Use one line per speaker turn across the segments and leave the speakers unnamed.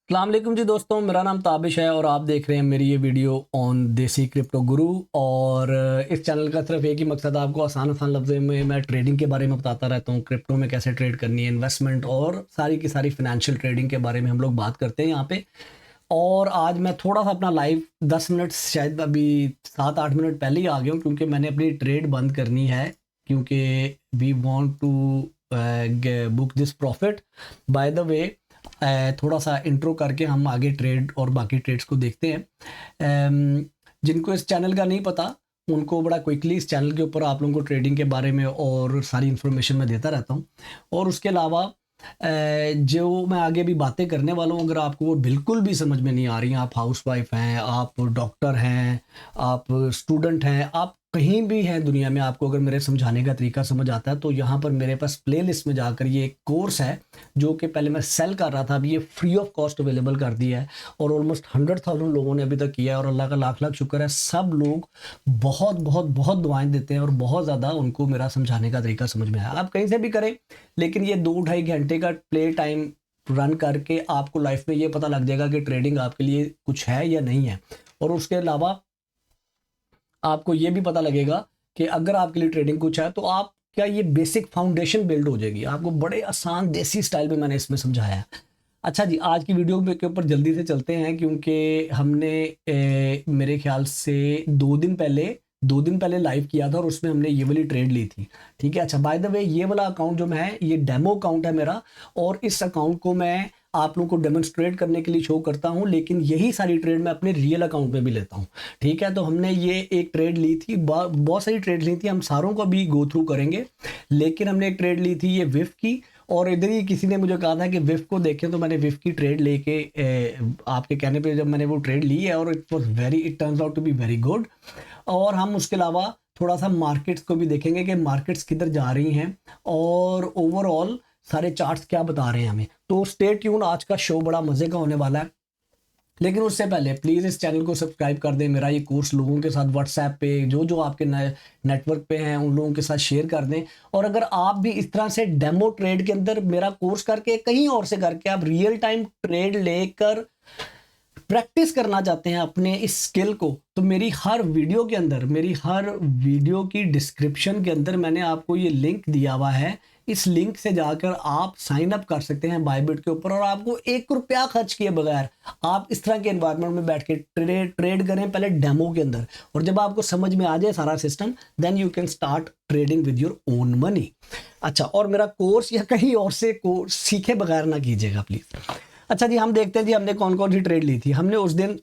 अस्सलाम वालेकुम जी दोस्तों, मेरा नाम ताबिश है और आप देख रहे हैं मेरी ये वीडियो ऑन देसी क्रिप्टो गुरु। और इस चैनल का सिर्फ एक ही मकसद है, आपको आसान आसान लफ्ज़ों में मैं ट्रेडिंग के बारे में बताता रहता हूँ, क्रिप्टो में कैसे ट्रेड करनी है, इन्वेस्टमेंट और सारी की सारी फाइनेंशियल ट्रेडिंग के बारे में हम लोग बात करते हैं यहाँ पे। और आज मैं थोड़ा सा अपना लाइव 10 मिनट, शायद अभी 7-8 मिनट पहले ही आ गया हूँ, क्योंकि मैंने अपनी ट्रेड बंद करनी है, क्योंकि we want to book this profit. By the way, थोड़ा सा इंट्रो करके हम आगे ट्रेड और बाकी ट्रेड्स को देखते हैं। जिनको इस चैनल का नहीं पता उनको बड़ा क्विकली इस चैनल के ऊपर आप लोगों को ट्रेडिंग के बारे में और सारी इन्फॉर्मेशन मैं देता रहता हूँ। और उसके अलावा जो मैं आगे भी बातें करने वाला हूँ, अगर आपको वो बिल्कुल भी समझ में नहीं आ रही हैं, आप हाउसवाइफ हैं, आप डॉक्टर हैं, आप स्टूडेंट हैं, आप कहीं भी हैं दुनिया में, आपको अगर मेरे समझाने का तरीका समझ आता है तो यहाँ पर मेरे पास प्लेलिस्ट में जाकर ये एक कोर्स है जो कि पहले मैं सेल कर रहा था, अभी ये फ्री ऑफ कॉस्ट अवेलेबल कर दिया है और ऑलमोस्ट 100,000 लोगों ने अभी तक किया है। और अल्लाह का लाख लाख शुक्र है, सब लोग बहुत बहुत बहुत दुआएं देते हैं और बहुत ज़्यादा उनको मेरा समझाने का तरीका समझ में आया। आप कहीं से भी करें, लेकिन ये 2-2.5 घंटे का प्ले टाइम रन करके आपको लाइफ में ये पता लग जाएगा कि ट्रेडिंग आपके लिए कुछ है या नहीं है। और उसके अलावा आपको ये भी पता लगेगा कि अगर आपके लिए ट्रेडिंग कुछ है तो आप क्या ये बेसिक फाउंडेशन बिल्ड हो जाएगी। आपको बड़े आसान देसी स्टाइल में मैंने इसमें समझाया है। अच्छा जी, आज की वीडियो के ऊपर जल्दी से चलते हैं, क्योंकि हमने मेरे ख्याल से 2 दिन पहले लाइव किया था और उसमें हमने ये वाली ट्रेड ली थी। ठीक है, अच्छा बाय द वे, ये वाला अकाउंट जो है ये डेमो अकाउंट है मेरा, और इस अकाउंट को मैं आप लोगों को डेमोन्स्ट्रेट करने के लिए शो करता हूं, लेकिन यही सारी ट्रेड मैं अपने रियल अकाउंट में भी लेता हूं। ठीक है, तो हमने ये एक ट्रेड ली थी, बहुत सारी ट्रेड ली थी, हम सारों को भी गो थ्रू करेंगे। लेकिन हमने एक ट्रेड ली थी ये विफ की, और इधर ही किसी ने मुझे कहा था कि विफ को देखें, तो मैंने विफ की ट्रेड लेके आपके कहने पे जब मैंने वो ट्रेड ली है, और it turns out to be very good. और हम उसके अलावा थोड़ा सा मार्केट्स को भी देखेंगे कि मार्केट्स किधर जा रही हैं और ओवरऑल सारे चार्ट्स क्या बता रहे हैं हमें। तो स्टे ट्यून, आज का शो बड़ा मजे का होने वाला है। लेकिन उससे पहले प्लीज़ इस चैनल को सब्सक्राइब कर दें, मेरा ये कोर्स लोगों के साथ व्हाट्सएप पे जो जो आपके नेटवर्क पे हैं उन लोगों के साथ शेयर कर दें। और अगर आप भी इस तरह से डेमो ट्रेड के अंदर मेरा कोर्स करके कहीं और से करके आप रियल टाइम ट्रेड लेकर प्रैक्टिस करना चाहते हैं अपने इस स्किल को, तो मेरी हर वीडियो की डिस्क्रिप्शन के अंदर मैंने आपको ये लिंक दिया हुआ है। इस लिंक से जाकर आप साइन अप कर सकते हैं बायबिट के ऊपर, और आपको 1 रुपया खर्च किए बगैर आप इस तरह के एनवायरनमेंट में बैठ के ट्रेड करें पहले डेमो के अंदर, और जब आपको समझ में आ जाए सारा system, then you can start trading with your own money. अच्छा, और मेरा कोर्स या कहीं और से कोर्स सीखे बगैर ना कीजिएगा प्लीज। अच्छा जी, हम देखते हैं जी हमने कौन कौन सी ट्रेड ली थी। हमने उस दिन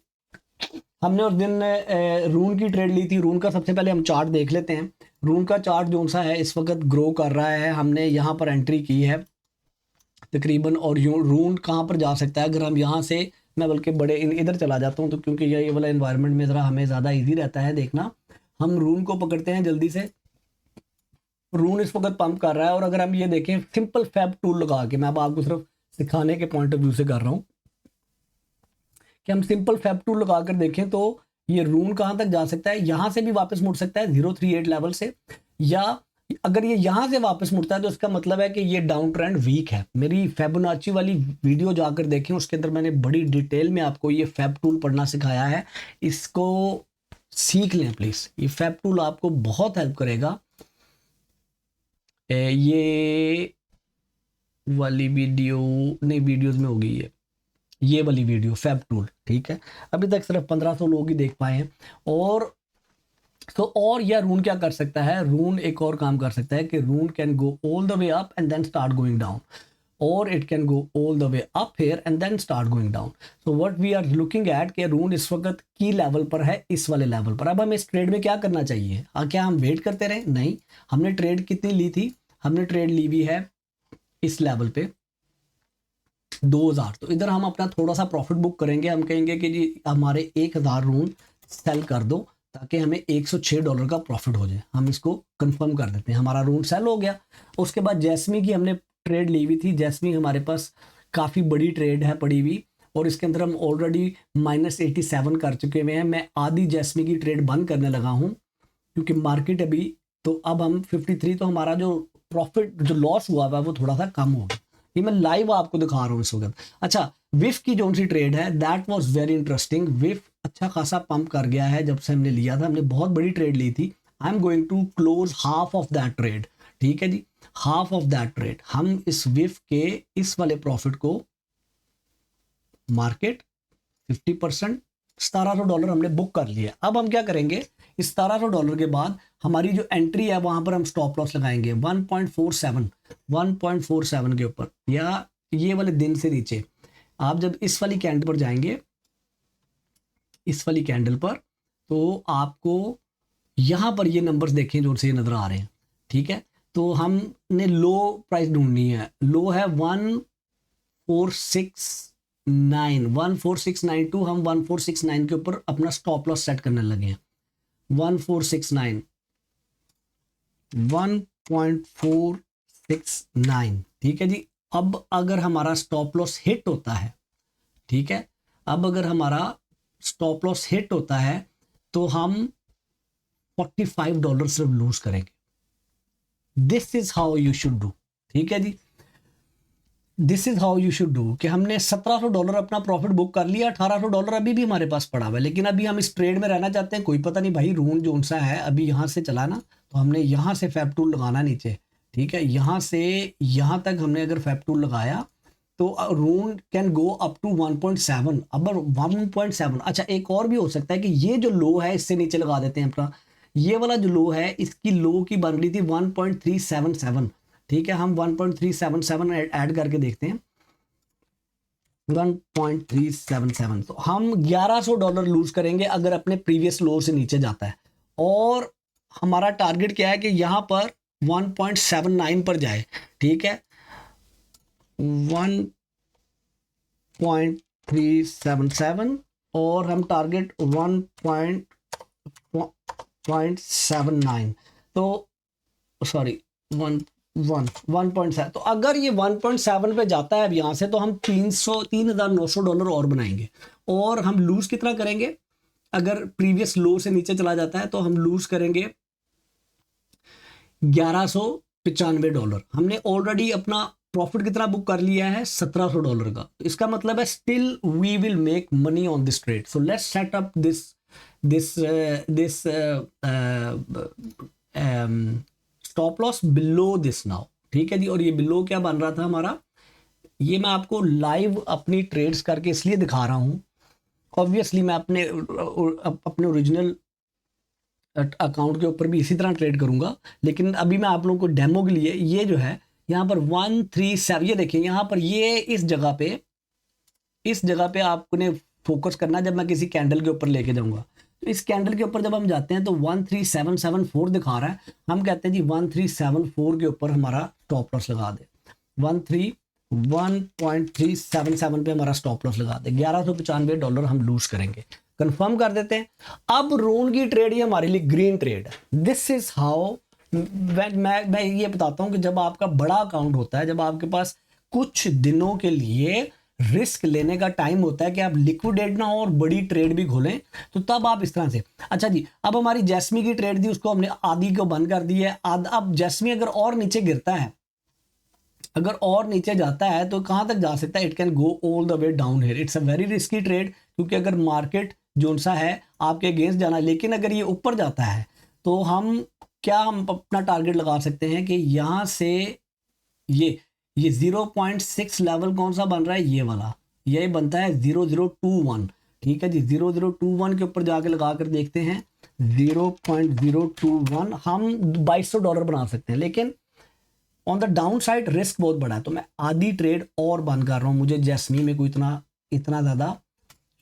रून की ट्रेड ली थी। रून का सबसे पहले हम चार्ट देख लेते हैं। रून का चार्ट जो सा है इस वक्त ग्रो कर रहा है, हमने यहाँ पर एंट्री की है तकरीबन। और रून कहाँ पर जा सकता है, अगर हम यहाँ से, मैं बल्कि बड़े इधर चला जाता हूँ, तो क्योंकि ये वाला एनवायरनमेंट में ज़रा हमें ज़्यादा ईजी रहता है देखना। हम रून को पकड़ते हैं जल्दी से। रून इस वक्त पंप कर रहा है, और अगर हम ये देखें सिंपल फैब टूल लगा के, मैं अब आपको सिर्फ सिखाने के पॉइंट ऑफ व्यू से कर रहा हूँ कि हम सिंपल फैब टूल लगा कर देखें तो ये रून कहाँ तक जा सकता है। यहाँ से भी वापस मुड़ सकता है 038 लेवल से, या अगर ये यहाँ से वापस मुड़ता है तो इसका मतलब है कि ये डाउन ट्रेंड वीक है। मेरी फिबोनाची वाली वीडियो जाकर देखें, उसके अंदर मैंने बड़ी डिटेल में आपको ये फैब टूल पढ़ना सिखाया है, इसको सीख लें प्लीज़। ये फैब टूल आपको बहुत हेल्प करेगा। ये वाली वीडियो नहीं, वीडियोस में होगी ये वाली वीडियो फैब टूल। ठीक है, अभी तक सिर्फ 1500 लोग ही देख पाए हैं। और यह रून क्या कर सकता है, रून एक और काम कर सकता है कि Rune can go all the way up and then start going down, और it can go all the way up here and then start going down. So what we are looking at कि Rune इस वक्त की level पर है, इस वाले level पर। अब हमें इस ट्रेड में क्या करना चाहिए, क्या हम वेट करते रहे? नहीं, हमने ट्रेड कितनी ली थी, हमने ट्रेड ली हुई है इस लेवल पे 2000। तो इधर हम अपना थोड़ा सा प्रॉफिट बुक करेंगे। हम कहेंगे कि जी हमारे 1000 रून सेल कर दो ताकि हमें $106 का प्रॉफिट हो जाए। हम इसको कंफर्म कर देते हैं, हमारा रून सेल हो गया। उसके बाद जैस्मी की हमने ट्रेड ली हुई थी। जैस्मी हमारे पास काफ़ी बड़ी ट्रेड है पड़ी हुई, और इसके अंदर हम ऑलरेडी -87 कर चुके हुए हैं। मैं आधी जैस्मी की ट्रेड बंद करने लगा हूँ क्योंकि मार्केट अभी, तो अब हम 53, तो हमारा जो प्रॉफिट जो लॉस हुआ है वो थोड़ा सा कम हो गया। ये मैं लाइव आपको दिखा रहा हूँ इस वक्त। अच्छा, विफ की जो सी ट्रेड है दैट वाज वेरी इंटरेस्टिंग। विफ अच्छा खासा पंप कर गया है जब से हमने लिया था, हमने बहुत बड़ी ट्रेड ली थी। I am going to close half of that trade, ठीक है जी, हाफ ऑफ दैट ट्रेड। हम इस विफ के इस वाले प्रॉफिट को मार्केट 50% $1700 हमने बुक कर लिया। अब हम क्या करेंगे, इस $1700 के बाद हमारी जो एंट्री है वहां पर हम स्टॉप लॉस लगाएंगे 1.47 के ऊपर, या ये वाले दिन से नीचे। आप जब इस वाली कैंडल पर जाएंगे, इस वाली कैंडल पर, तो आपको यहां पर ये नंबर्स देखें जो से नजर आ रहे हैं, ठीक है। तो हमने लो प्राइस ढूंढनी है, लो है 14692, हम 1469 के ऊपर अपना स्टॉप लॉस सेट करने लगे हैं। 1469, 1.469, ठीक है जी। अब अगर हमारा स्टॉप लॉस हिट होता है, ठीक है, अब अगर हमारा स्टॉप लॉस हिट होता है तो हम $45 सिर्फ लूज करेंगे। This is how you should do, ठीक है जी, this is how you should do. कि हमने $1700 अपना प्रॉफिट बुक कर लिया, $1800 अभी भी हमारे पास पड़ा हुआ है, लेकिन अभी हम इस ट्रेड में रहना चाहते हैं। कोई पता नहीं भाई, रून जोन सा है, अभी यहाँ से चला ना, तो हमने यहाँ से फैब टूल लगाना नीचे, ठीक है। यहाँ से यहाँ तक हमने अगर फैब टूल लगाया तो रून कैन गो अप टू 1.7, अब 1.7। अच्छा, एक और भी हो सकता है कि ये जो लो है इससे नीचे लगा देते हैं अपना, ये वाला जो लो है इसकी लो की बन रही थी 1.377, ठीक है। हम 1.377 ऐड करके देखते हैं, 1.377, तो हम $1100 लूज करेंगे अगर अपने प्रीवियस लो से नीचे जाता है। और हमारा टारगेट क्या है कि यहां पर 1.79 पर जाए, ठीक है, 1.377, और हम टारगेट 1.79, तो सॉरी 1.7। तो अगर ये 1.7 पे जाता है अब यहां से, तो हम $3900 और बनाएंगे। और हम लूज कितना करेंगे, अगर प्रीवियस लो से नीचे चला जाता है तो हम लूज करेंगे $1195। हमने ऑलरेडी अपना प्रॉफिट कितना बुक कर लिया है, $1700 का। तो इसका मतलब है still we will make money on this trade. So let's set up this stop loss below this now, ठीक है जी। और ये बिलो क्या बन रहा था हमारा, ये मैं आपको लाइव अपनी ट्रेड्स करके इसलिए दिखा रहा हूं। ऑब्वियसली मैं अपने ओरिजिनल अकाउंट के ऊपर भी इसी तरह ट्रेड करूंगा, लेकिन अभी मैं आप लोगों को डेमो के लिए ये जो है यहाँ पर 137, ये देखिए यहाँ पर, ये इस जगह पे आपने फोकस करना। जब मैं किसी कैंडल के ऊपर लेके जाऊंगा, तो इस कैंडल के ऊपर जब हम जाते हैं तो 13774 दिखा रहा है, हम कहते हैं जी 1374 के ऊपर हमारा स्टॉप लॉस लगा दे, 1.377 पे हमारा स्टॉप लॉस लगा दे, $1195 हम लूज करेंगे। कंफर्म कर देते हैं। अब रून की ट्रेड ये हमारे लिए ग्रीन ट्रेड है। दिस इज हाउ मैं ये बताता हूं कि जब आपका बड़ा अकाउंट होता है, जब आपके पास कुछ दिनों के लिए रिस्क लेने का टाइम होता है कि आप लिक्विडेट ना हो और बड़ी ट्रेड भी खोलें, तो तब आप इस तरह से। अच्छा जी, अब हमारी जैस्मी की ट्रेड थी, उसको हमने आधी को बंद कर दी है। अब जैस्मी अगर और नीचे गिरता है, अगर और नीचे जाता है तो कहां तक जा सकता है, it can go all the way down here. It's a very risky trade, क्योंकि अगर मार्केट जोन सा है आपके अगेंस्ट जाना, लेकिन अगर ये ऊपर जाता है तो हम अपना टारगेट लगा सकते हैं कि यहां से ये 0.6 लेवल कौन सा बन रहा है, ये वाला, ये बनता है 0021, ठीक है जी। 0021 के ऊपर जाके लगा कर देखते हैं, 0.021 हम $2200 बना सकते हैं, लेकिन on the down side risk बहुत बड़ा है। तो मैं आधी ट्रेड और बंद कर रहा हूं। मुझे जैस्मी में कोई इतना ज्यादा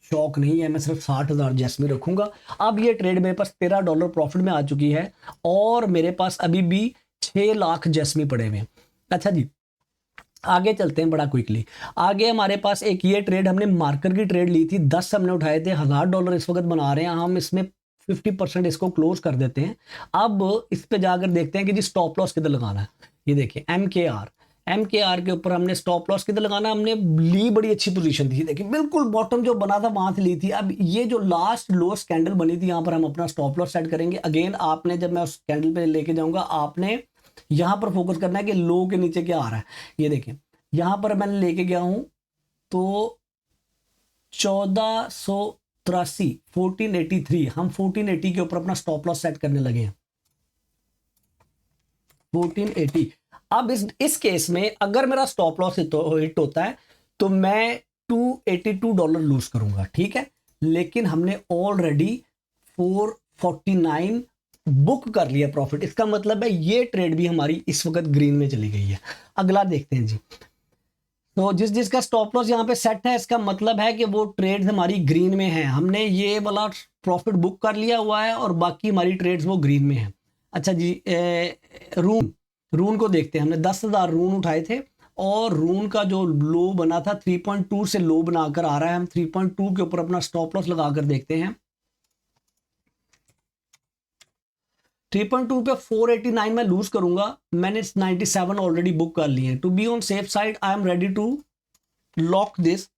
शौक नहीं है, मैं सिर्फ 60,000 जैस्मी रखूंगा। अब ये ट्रेड मेरे पास $13 प्रॉफिट में आ चुकी है, और मेरे पास अभी भी 6 लाख जैस्मी पड़े हुए हैं। अच्छा जी, आगे चलते हैं बड़ा क्विकली। आगे हमारे पास एक ये ट्रेड, हमने मार्कर की ट्रेड ली थी, 10 हमने उठाए थे, $1000 इस वक्त बना रहे हैं हम। इसमें 50% इसको क्लोज कर देते हैं। अब इस पे जाकर देखते हैं कि जी स्टॉप लॉस किधर लगाना है। ये देखिए MKR के ऊपर हमने स्टॉप लॉस किधर लगाना, हमने ली बड़ी अच्छी पोजीशन थी, देखिए बिल्कुल बॉटम जो बना था वहां से ली थी। अब ये जो लास्ट लोएस्ट कैंडल बनी थी, यहाँ पर हम अपना स्टॉप लॉस सेट करेंगे। अगेन आपने, जब मैं उस कैंडल पे लेके जाऊंगा, आपने यहां पर फोकस करना है कि लो के नीचे क्या आ रहा है। ये देखें, यहाँ पर मैंने लेके गया हूँ तो 1483, 1483, हम 1480 के ऊपर अपना स्टॉप लॉस सेट करने लगे हैं, 1480। अब इस केस में अगर मेरा स्टॉप लॉस हिट होता है तो मैं $282 लूज करूंगा, ठीक है। लेकिन हमने ऑलरेडी 449 बुक कर लिया प्रॉफिट, इसका मतलब है ये ट्रेड भी हमारी इस वक्त ग्रीन में चली गई है। अगला देखते हैं जी। तो जिसका स्टॉप लॉस यहाँ पे सेट है, इसका मतलब है कि वो ट्रेड्स हमारी ग्रीन में है, हमने ये वाला प्रॉफिट बुक कर लिया हुआ है और बाकी हमारी ट्रेड्स वो ग्रीन में है। अच्छा जी, रून को देखते हैं। हमने 10,000 रून उठाए थे और रून का जो लो बना था 3.2 से लो बनाकर आ रहा है। हम 3.2 के ऊपर अपना स्टॉप लॉस लगाकर देखते हैं। 3.2 पे 489 में लूज करूंगा, मैंने 97 ऑलरेडी बुक कर लिए हैं। To be on safe side I am ready to lock this,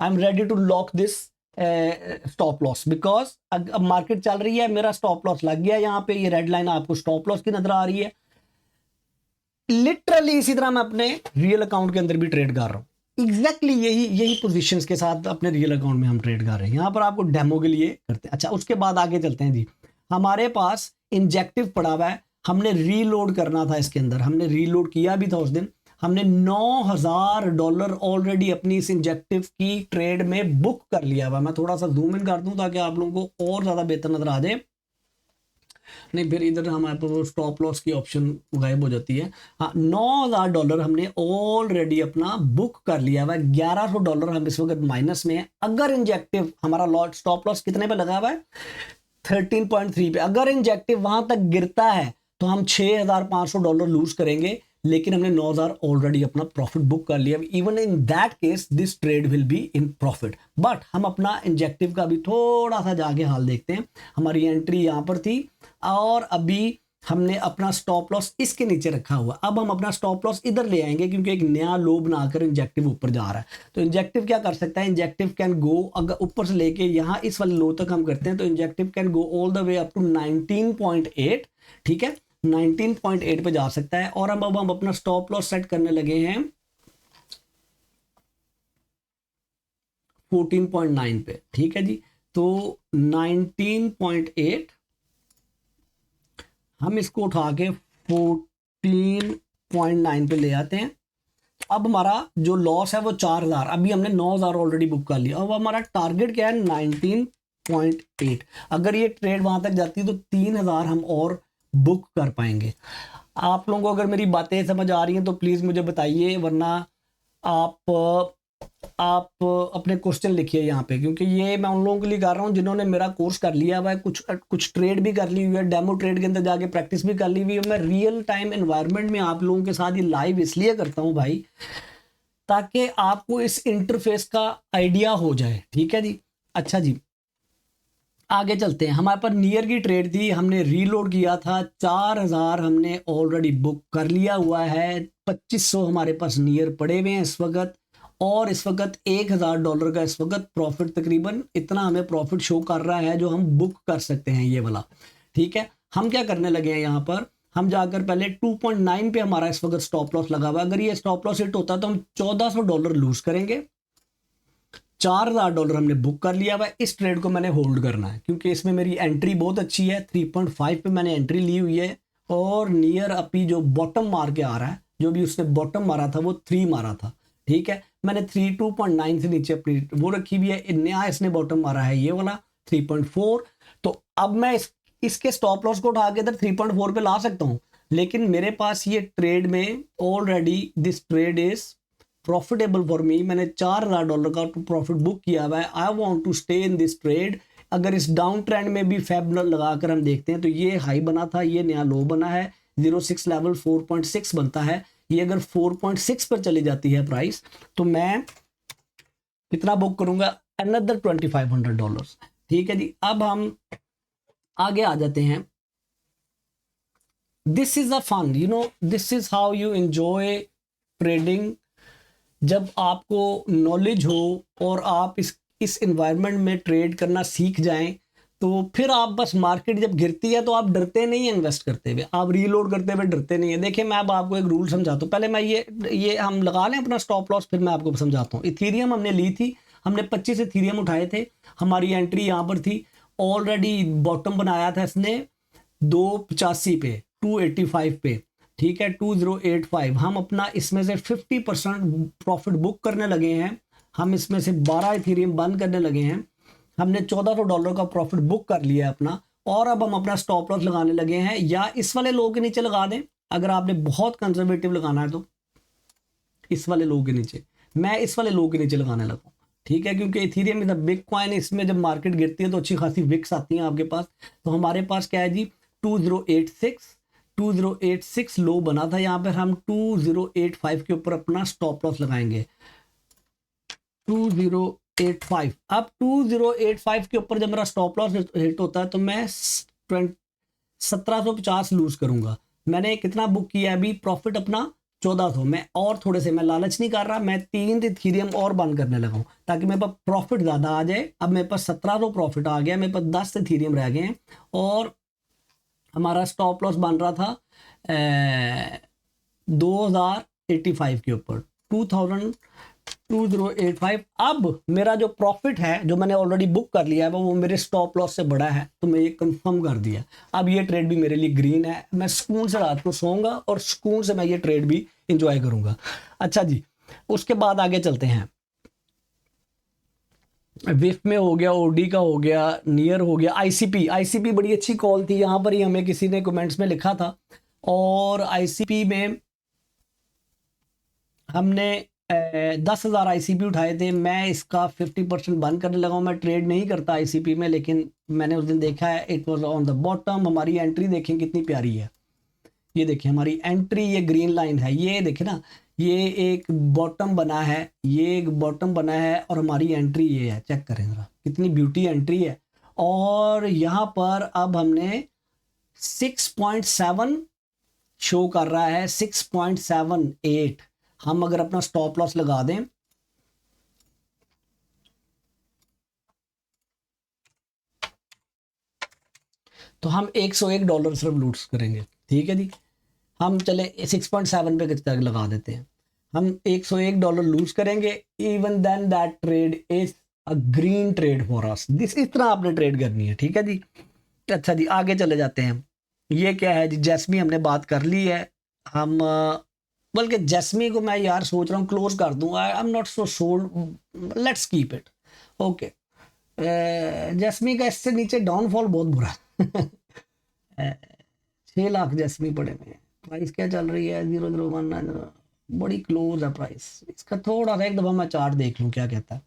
I am ready to lock this stop loss, because अब मार्केट चल रही है, मेरा स्टॉप लॉस लग गया यहाँ पे। ये रेड लाइन आपको स्टॉप लॉस की नजर आ रही है। लिटरली इसी तरह मैं अपने रियल अकाउंट के अंदर भी ट्रेड कर रहा हूं, एग्जैक्टली यही पोजीशंस के साथ अपने रियल अकाउंट में हम ट्रेड कर रहे हैं। यहां पर आपको डेमो के लिए करते हैं। अच्छा, उसके बाद आगे चलते हैं जी। हमारे पास इंजेक्टिव पड़ा हुआ है, हमने रीलोड करना था इसके अंदर, हमने रीलोड किया भी था उस दिन। हमने $9,000 ऑलरेडी अपनी इस इंजेक्टिव की ट्रेड में बुक कर लिया हुआ। मैं थोड़ा सा जूम इन कर दूं ताकि आप लोगों को और ज्यादा बेहतर नजर आ जाए। नहीं, फिर इधर हमारे पास स्टॉप लॉस की ऑप्शन गायब हो जाती है। हाँ, $9,000 हमने ऑलरेडी अपना बुक कर लिया हुआ है। $1,100 हम इस वक्त माइनस में है। अगर इंजेक्टिव हमारा लॉट स्टॉप लॉस कितने पे लगा हुआ है, 13.3 पे, अगर इंजेक्टिव वहां तक गिरता है तो हम $6,500 लूज करेंगे। लेकिन हमने 9,000 ऑलरेडी अपना प्रॉफिट बुक कर लिया। Even in that case this trade will be in profit. But हम अपना इंजेक्टिव का भी थोड़ा सा जाके हाल देखते हैं। हमारी एंट्री यहां पर थी और अभी हमने अपना स्टॉप लॉस इसके नीचे रखा हुआ। अब हम अपना स्टॉप लॉस इधर ले आएंगे क्योंकि एक नया लो बनाकर इंजेक्टिव ऊपर जा रहा है। तो इंजेक्टिव क्या कर सकता है, इंजेक्टिव कैन गो, अगर ऊपर से लेके यहाँ इस वाले लो तक हम करते हैं तो injective can go all the way up to 19.8, ठीक है, 19.8 पे जा सकता है। और अब हम अपना स्टॉप लॉस सेट करने लगे हैं 14.9 पे, ठीक है जी। तो 19.8 हम इसको उठा के 14.9 पे ले आते हैं। अब हमारा जो लॉस है वो 4,000, अभी हमने 9,000 ऑलरेडी बुक कर लिया। अब हमारा टारगेट क्या है, 19.8। अगर ये ट्रेड वहां तक जाती है तो 3,000 हम और बुक कर पाएंगे। आप लोगों को अगर मेरी बातें समझ आ रही हैं तो प्लीज मुझे बताइए, वरना आप अपने क्वेश्चन लिखिए यहाँ पे, क्योंकि ये मैं उन लोगों के लिए कर रहा हूँ जिन्होंने मेरा कोर्स कर लिया हुआ है, कुछ ट्रेड भी कर ली हुई है, डेमो ट्रेड के अंदर जाके प्रैक्टिस भी कर ली हुई है। मैं रियल टाइम एनवायरनमेंट में आप लोगों के साथ ये लाइव इसलिए करता हूँ भाई, ताकि आपको इस इंटरफेस का आइडिया हो जाए, ठीक है जी। अच्छा जी, आगे चलते हैं। हमारे पास नियर की ट्रेड थी, हमने रीलोड किया था, 4,000 हमने ऑलरेडी बुक कर लिया हुआ है। 2,500 हमारे पास नियर पड़े हुए हैं इस वक्त, और इस वक्त $1,000 का इस वक्त प्रॉफिट, तकरीबन इतना हमें प्रॉफिट शो कर रहा है जो हम बुक कर सकते हैं, ये वाला, ठीक है। हम क्या करने लगे हैं यहाँ पर, हम जाकर पहले 2.9 पे हमारा इस वक्त स्टॉप लॉस लगा हुआ है। अगर ये स्टॉप लॉस हिट होता है तो हम $1,400 लूज करेंगे। $4,000 हमने बुक कर लिया हुआ है। इस ट्रेड को मैंने होल्ड करना है क्योंकि इसमें मेरी एंट्री बहुत अच्छी है। 3.5 पे मैंने एंट्री ली हुई है और नियर अपी जो बॉटम मार के आ रहा है, जो भी उसने बॉटम मारा था वो 3 मारा था, ठीक है। मैंने 2.9 से नीचे अपनी वो रखी हुई है। नया इसने बॉटम मारा है ये वाला 3.4। तो अब मैं इसके स्टॉप लॉस को उठा के इधर 3.4 पे ला सकता हूं, लेकिन मेरे पास ये ट्रेड में already this trade is profitable for me. मैंने $4,000 का प्रॉफिट बुक किया हुआ है। I want to stay in this trade. अगर इस डाउन ट्रेंड में भी फैब लगाकर हम देखते हैं तो ये हाई बना था, ये नया लो बना है। 06 लेवल 4.6 बनता है। ये अगर 4.6 पर चली जाती है प्राइस तो मैं कितना बुक करूंगा, अनदर $2,500, ठीक है जी। अब हम आगे आ जाते हैं। This is a fun, you know, this is how you enjoy trading. जब आपको नॉलेज हो और आप इस एनवायरनमेंट में ट्रेड करना सीख जाएं तो फिर आप बस मार्केट जब गिरती है तो आप डरते नहीं है इन्वेस्ट करते हुए, आप रीलोड करते हुए डरते नहीं है। देखिए मैं अब आपको एक रूल समझाता हूँ, पहले मैं ये हम लगा लें अपना स्टॉप लॉस, फिर मैं आपको समझाता हूँ। इथीरियम हमने ली थी, हमने 25 इथीरियम उठाए थे, हमारी एंट्री यहाँ पर थी, ऑलरेडी बॉटम बनाया था इसने 285 पे, 285 पे, ठीक है, 2085। हम अपना इसमें से 50% प्रॉफिट बुक करने लगे हैं, हम इसमें से 12 इथीरियम बंद करने लगे हैं, हमने $1400 का प्रॉफिट बुक कर लिया है अपना, और अब हम अपना स्टॉप लॉस लगाने लगे हैं। या इस वाले लो के नीचे लगा दें, अगर आपने बहुत कंजर्वेटिव लगाना है तो इस वाले लो के नीचे, मैं इस वाले लो के नीचे लगाने लगा, ठीक है, क्योंकि Ethereum is a big coin, इसमें जब मार्केट गिरती है तो अच्छी खासी विक्स आती हैं आपके पास। तो हमारे पास क्या है जी, 2086 लो बना था, यहाँ पर हम 2085 के ऊपर अपना स्टॉप लॉस लगाएंगे, 2085। अब 2085 के ऊपर जब मेरा स्टॉप लॉस हिट होता है तो मैं 1750 लूज करूंगा। मैंने कितना बुक किया अभी प्रॉफिट अपना 1400, मैं और थोड़े से, मैं लालच नहीं कर रहा, मैं 3 इथीरियम और बंद करने लगा हूं ताकि मेरे पास प्रॉफिट ज़्यादा आ जाए। अब मेरे पास 1700 प्रॉफिट आ गया, मेरे पास 10 इथीरियम रह गए हैं, और हमारा स्टॉप लॉस बन रहा था 2085 के ऊपर, 2085। अब मेरा जो प्रॉफिट है जो मैंने ऑलरेडी बुक कर लिया है वो मेरे स्टॉप लॉस से बड़ा है, तो मैं ये कंफर्म कर दिया। अब ये ट्रेड भी मेरे लिए ग्रीन है, मैं सुकून से रात को सोऊंगा और सुकून से मैं ये ट्रेड भी इंजॉय करूंगा। अच्छा जी, उसके बाद आगे चलते हैं। विफ में हो गया, ओडी का हो गया, नियर हो गया, आईसीपी बड़ी अच्छी कॉल थी, यहाँ पर ही हमें किसी ने कमेंट्स में लिखा था, और आईसीपी में हमने 10,000 आईसीपी उठाए थे। मैं इसका 50% बंद करने लगा हूँ, मैं ट्रेड नहीं करता आईसीपी में, लेकिन मैंने उस दिन देखा है it was on the bottom. हमारी एंट्री देखें कितनी प्यारी है, ये देखें हमारी एंट्री, ये ग्रीन लाइन है, ये देखें ना, ये एक बॉटम बना है, ये एक बॉटम बना है, और हमारी एंट्री ये है, चेक करें जरा कितनी ब्यूटी एंट्री है। और यहाँ पर अब हमने 6.7 शो कर रहा है, 6.78। हम अगर अपना स्टॉप लॉस लगा दें तो हम $101 सिर्फ लूट्स करेंगे, ठीक है जी। हम चले 6.7 पे तक लगा देते हैं, हम $101 लूज करेंगे। Even then that trade is a green trade for us, this इस तरह आपने ट्रेड करनी है, ठीक है जी। अच्छा जी, आगे चले जाते हैं। ये क्या है जी, जैस्मी हमने बात कर ली है। हम बल्कि जैस्मी को मैं यार सोच रहा हूँ क्लोज कर दूँ, I am not so sold, let's keep it okay. जैस्मी का इससे नीचे डाउनफॉल बहुत बुरा 6 लाख जैस्मी पड़े हुए हैं। प्राइस क्या चल रही है, 00190, बड़ी क्लोज है प्राइस इसका। थोड़ा सा एक दफा मैं चार्ट देख लूं क्या कहता है।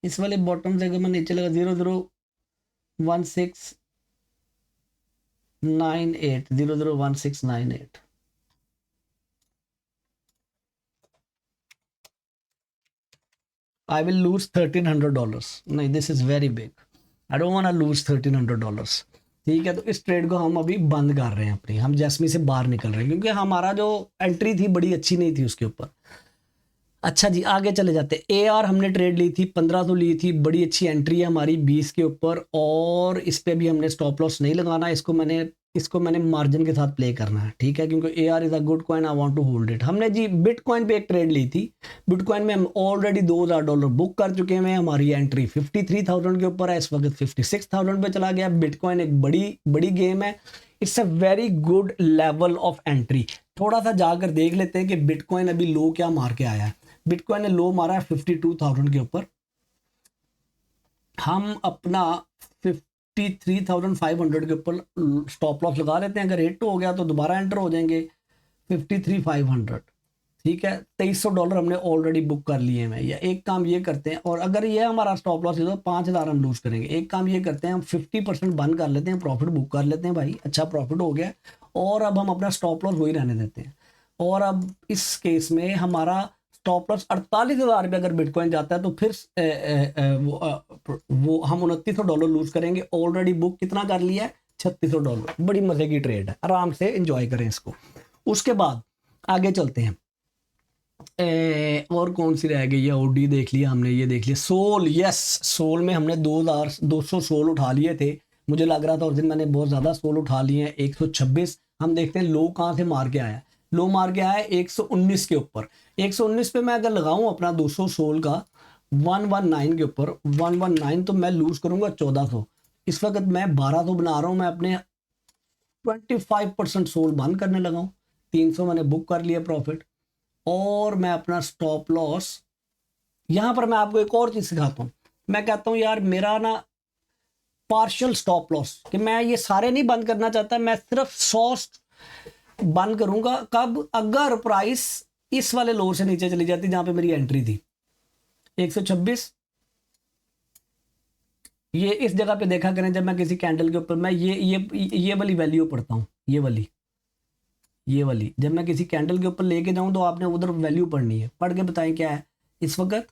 इस वाले बॉटम से अगर मैं नीचे लगा 001698, I will lose $1,300। नहीं, this is very big, I don't want to lose $1,300, ठीक है। तो इस ट्रेड को हम अभी बंद कर रहे हैं अपनी, हम जैस्मी से बाहर निकल रहे हैं क्योंकि हमारा जो एंट्री थी बड़ी अच्छी नहीं थी उसके ऊपर। अच्छा जी, आगे चले जाते। AR हमने ट्रेड ली थी, 1500 ली थी, बड़ी अच्छी एंट्री है हमारी 20 के ऊपर, और इस पे भी हमने स्टॉप लॉस नहीं लगाना, इसको मैंने मार्जिन के साथ प्ले करना है, ठीक है, क्योंकि AR is a good coin, I want to hold it. हमने जी बिटकॉइन पे एक ट्रेड ली थी, बिटकॉइन में हम ऑलरेडी $2000 बुक कर चुके हैं, हमारी एंट्री 53,000 के ऊपर है, इस वक्त 56,000 पे चला गया। बिटकॉइन एक बड़ी गेम है, it's a very good level of entry. थोड़ा सा जाकर देख लेते हैं कि बिटकॉइन अभी लो क्या मार के आया है। बिटकॉइन ने लो मारा है 52,000 के ऊपर, हम अपना 53,500 के ऊपर स्टॉप लॉस लगा लेते हैं। अगर हिट हो गया तो दोबारा एंटर हो जाएंगे 53,500, ठीक है। $2300 हमने ऑलरेडी बुक कर लिए हैं। या एक काम ये करते हैं, और अगर ये हमारा स्टॉप लॉस है तो 5,000 हम लूज करेंगे। एक काम ये करते हैं, हम 50% बंद कर लेते हैं, प्रॉफिट बुक कर लेते हैं भाई, अच्छा प्रॉफिट हो गया, और अब हम अपना स्टॉप लॉस वही रहने देते हैं। और अब इस केस में हमारा स्टॉप लॉस 48,000 पे अगर बिटकॉइन जाता है तो फिर वो हम $2900 लूज करेंगे। ऑलरेडी बुक कितना कर लिया है, $3600। बड़ी मजे की ट्रेड है, आराम से एंजॉय करें इसको। उसके बाद आगे चलते हैं। और कौन सी रह गई है? ओडी देख लिया हमने, ये देख लिया सोल। यस, सोल में हमने 2200 सोल उठा लिए थे। मुझे लग रहा था उस दिन मैंने बहुत ज़्यादा सोल उठा लिए हैं। 126 हम देखते हैं लो कहाँ से मार के आया। लो मार के आया 119 के ऊपर। 119 पे मैं अगर लगाऊं अपना 200 सोल का 119 के ऊपर 119, तो मैं लूज करूंगा 1400। इस वक्त मैं 1200 बना रहा हूं। मैं अपने 25% सोल बंद करने लगा हूँ। 300 मैंने बुक कर लिया प्रॉफिट। और मैं अपना स्टॉप लॉस, यहां पर मैं आपको एक और चीज सिखाता हूं। मैं कहता हूं यार मेरा ना पार्शियल स्टॉप लॉस, कि मैं ये सारे नहीं बंद करना चाहता, मैं सिर्फ 100 बंद करूंगा। कब? अगर प्राइस इस वाले लो से नीचे चली जाती जहां पे मेरी एंट्री थी 126। ये इस जगह पे देखा करें, जब मैं किसी कैंडल के ऊपर मैं ये वाली वैल्यू पढ़ता हूं, ये वाली जब मैं किसी कैंडल के ऊपर लेके जाऊं तो आपने उधर वैल्यू पढ़नी है। पढ़ के बताएं क्या है इस वक्त?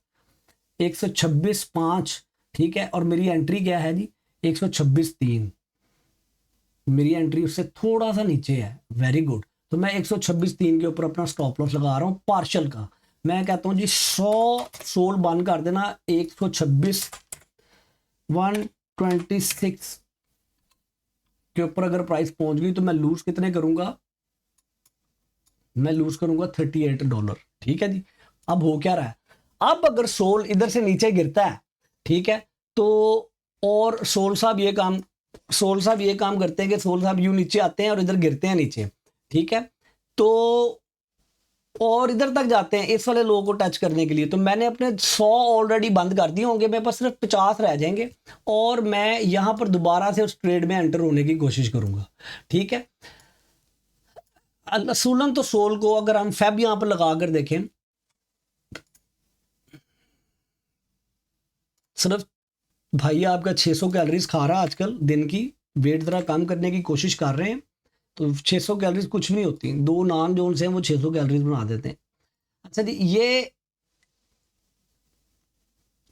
126.5, ठीक है। और मेरी एंट्री क्या है जी? 126.3। मेरी एंट्री उससे थोड़ा सा नीचे है। Very good. तो मैं 126.3 के ऊपर अपना स्टॉप लॉस लगा रहा हूँ पार्शल का। मैं कहता हूँ जी 100 सोल बंद कर देना। 126 126 के ऊपर अगर प्राइस पहुंच गई तो मैं लूज कितने करूंगा? मैं लूज करूंगा $38। ठीक है जी। अब हो क्या रहा है? अब अगर सोल इधर से नीचे गिरता है, ठीक है, तो और सोल साहब ये काम करते हैं कि सोल साहब यूं नीचे आते हैं और इधर गिरते हैं नीचे, ठीक है, तो और इधर तक जाते हैं इस वाले लो को टच करने के लिए। तो मैंने अपने 100 ऑलरेडी बंद कर दिए होंगे, मेरे पास सिर्फ 50 रह जाएंगे और मैं यहां पर दोबारा से उस ट्रेड में एंटर होने की कोशिश करूंगा। ठीक है। असूलन तो सोल को अगर हम फेब यहां पर लगा कर देखें, सिर्फ भाई आपका 600 कैलोरीज खा रहा है आजकल दिन की। वेट जरा कम करने की कोशिश कर रहे हैं तो 600 कैलोरीज कुछ नहीं होती। 2 नान जोन से वो 600 कैलोरीज बना देते हैं। अच्छा जी, ये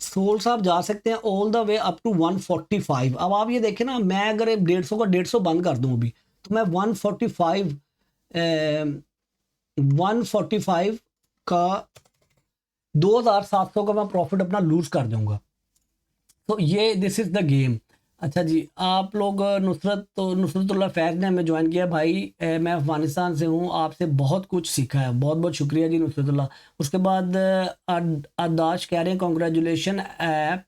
सोल साहब जा सकते हैं all the way up to 145। अब आप ये देखें ना, मैं अगर 150 का 150 बंद कर दूं अभी, तो मैं 145 145 का 2700 का मैं प्रॉफिट अपना लूज कर दूंगा। तो ये दिस इज द गेम। अच्छा जी, आप लोग नुसरतुल्लाह फैज़ ने हमें ज्वाइन किया। भाई मैं अफगानिस्तान से हूँ, आपसे बहुत कुछ सीखा है, बहुत बहुत शुक्रिया जी नुसरतुल्लाह। उसके बाद आदाश कह रहे हैं कॉन्ग्रेचुलेशन ऐप,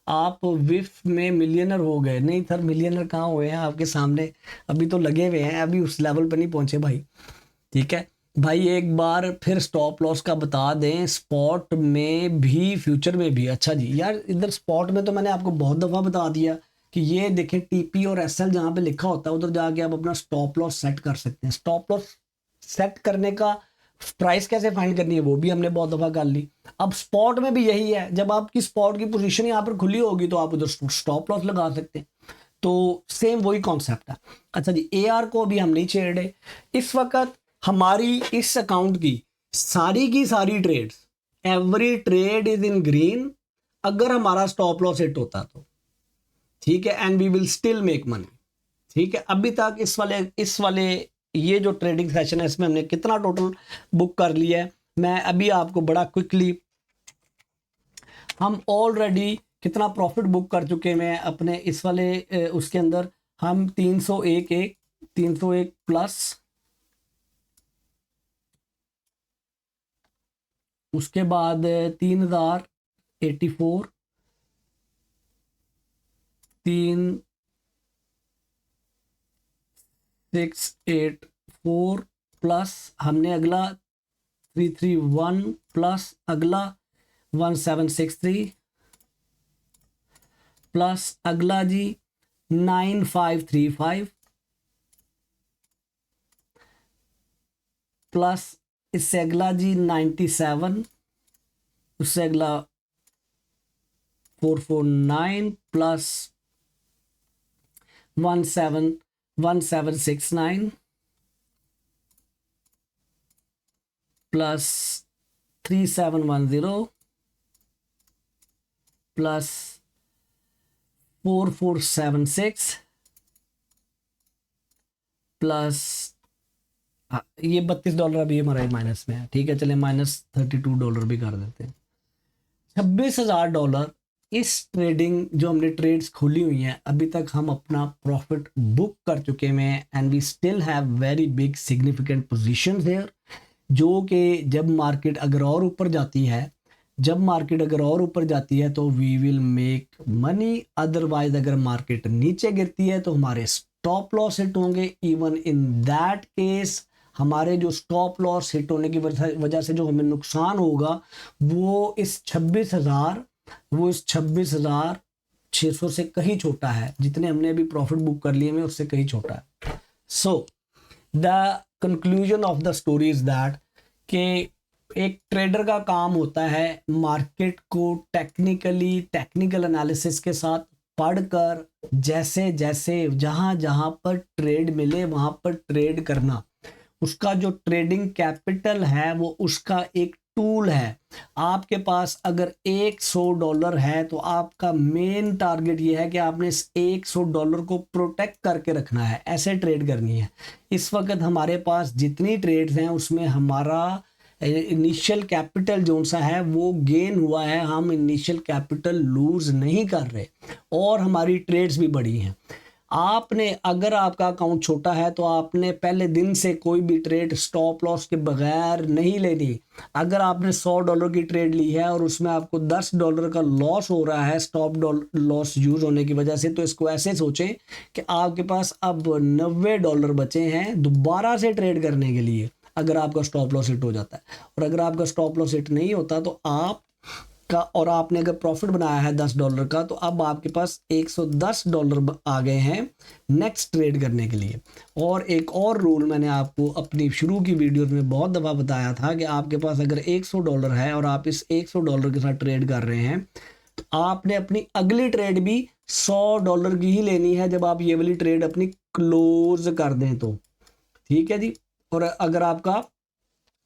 आप विफ में मिलियनर हो गए। नहीं सर, मिलियनर कहाँ हुए हैं आपके सामने, अभी तो लगे हुए हैं, अभी उस लेवल पर नहीं पहुंचे भाई। ठीक है भाई, एक बार फिर स्टॉप लॉस का बता दें, स्पॉट में भी फ्यूचर में भी। अच्छा जी यार, इधर स्पॉट में तो मैंने आपको बहुत दफ़ा बता दिया कि ये देखें टीपी और एसएल जहाँ पे लिखा होता है उधर जाके आप अपना स्टॉप लॉस सेट कर सकते हैं। स्टॉप लॉस सेट करने का प्राइस कैसे फाइंड करनी है वो भी हमने बहुत दफ़ा कर ली। अब स्पॉट में भी यही है, जब आपकी स्पॉट की पोजीशन यहाँ पर खुली होगी तो आप उधर स्टॉप लॉस लगा सकते हैं। तो सेम वही कॉन्सेप्ट है। अच्छा जी, एआर को अभी हम नहीं छेड़ रहे इस वक्त। हमारी इस अकाउंट की सारी trades, every trade is in green अगर हमारा स्टॉप लॉस हिट होता तो। ठीक है, and we will still make money. ठीक है, अभी तक इस वाले ये जो ट्रेडिंग सेशन है इसमें हमने कितना टोटल बुक कर लिया है, मैं अभी आपको बड़ा क्विकली, हम ऑलरेडी कितना प्रॉफिट बुक कर चुके हैं अपने इस वाले उसके अंदर। हम 301 प्लस, उसके बाद 3084, 3684 प्लस हमने अगला 331 प्लस अगला 1763 प्लस अगला जी 9535 प्लस इससे अगला जी 97, उससे अगला 449 प्लस 1769 प्लस 3710 प्लस 4476 प्लस हाँ, ये $32 अभी हमारा माइनस में है, ठीक है, चले -$32 भी कर देते हैं। $26,000 इस ट्रेडिंग जो हमने ट्रेड्स खोली हुई हैं अभी तक हम अपना प्रॉफिट बुक कर चुके हैं, and we still have very big significant positions there, जो कि जब मार्केट अगर और ऊपर जाती है, जब मार्केट अगर और ऊपर जाती है तो we will make money, otherwise अगर मार्केट नीचे गिरती है तो हमारे स्टॉप लॉस हिट होंगे। इवन इन दैट केस हमारे जो स्टॉप लॉस हिट होने की वजह से जो हमें नुकसान होगा वो इस 26,600 से कहीं छोटा है, जितने हमने अभी प्रॉफिट बुक कर लिए में उससे कहीं छोटा है। So the conclusion of the story is that कि एक ट्रेडर का काम होता है मार्केट को टेक्निकल एनालिसिस के साथ पढ़कर, जैसे जैसे जहां जहां पर ट्रेड मिले वहां पर ट्रेड करना। उसका जो ट्रेडिंग कैपिटल है वो उसका एक टूल है। आपके पास अगर $100 है तो आपका मेन टारगेट ये है कि आपने इस $100 को प्रोटेक्ट करके रखना है, ऐसे ट्रेड करनी है। इस वक्त हमारे पास जितनी ट्रेड्स हैं उसमें हमारा इनिशियल कैपिटल जो सा है वो गेन हुआ है, हम इनिशियल कैपिटल लूज नहीं कर रहे, और हमारी ट्रेड्स भी बड़ी हैं। आपने अगर आपका अकाउंट छोटा है तो आपने पहले दिन से कोई भी ट्रेड स्टॉप लॉस के बगैर नहीं लेनी। अगर आपने $100 की ट्रेड ली है और उसमें आपको $10 का लॉस हो रहा है स्टॉप लॉस यूज होने की वजह से, तो इसको ऐसे सोचें कि आपके पास अब $90 बचे हैं दोबारा से ट्रेड करने के लिए, अगर आपका स्टॉप लॉस हिट हो जाता है। और अगर आपका स्टॉप लॉस हिट नहीं होता तो आप का, और आपने अगर प्रॉफिट बनाया है $10 का, तो अब आपके पास $110 आ गए हैं नेक्स्ट ट्रेड करने के लिए। और एक और रूल मैंने आपको अपनी शुरू की वीडियोस में बहुत दफ़ा बताया था कि आपके पास अगर $100 है और आप इस $100 के साथ ट्रेड कर रहे हैं तो आपने अपनी अगली ट्रेड भी $100 की ही लेनी है जब आप ये वाली ट्रेड अपनी क्लोज कर दें तो, ठीक है जी। और अगर आपका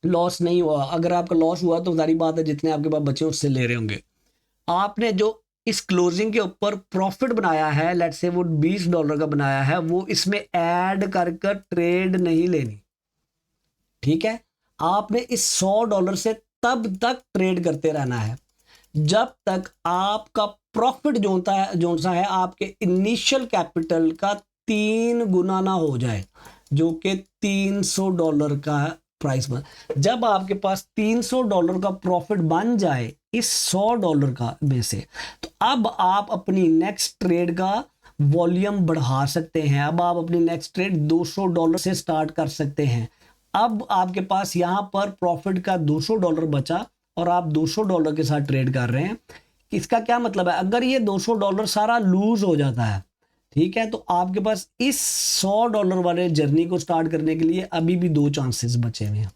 लॉस नहीं हुआ, अगर आपका लॉस हुआ तो सारी बात है जितने आपके पास बचे उससे ले रहे होंगे। आपने जो इस क्लोजिंग के ऊपर प्रॉफिट बनाया है, लेट्स से वो $20 का बनाया है, वो इसमें ऐड कर ट्रेड नहीं लेनी, ठीक है। आपने इस $100 से तब तक ट्रेड करते रहना है जब तक आपका प्रॉफिट जो सा है आपके इनिशियल कैपिटल का 3 गुना ना हो जाए, जो कि $300 का प्राइस बन। जब आपके पास $300 का प्रॉफिट बन जाए इस $100 का में से, तो अब आप अपनी नेक्स्ट ट्रेड का वॉल्यूम बढ़ा सकते हैं। अब आप अपनी नेक्स्ट ट्रेड $200 से स्टार्ट कर सकते हैं। अब आपके पास यहां पर प्रॉफिट का $200 बचा और आप $200 के साथ ट्रेड कर रहे हैं। इसका क्या मतलब है, अगर ये $200 सारा लूज हो जाता है, ठीक है, तो आपके पास इस $100 वाले जर्नी को स्टार्ट करने के लिए अभी भी 2 चांसेस बचे हुए हैं।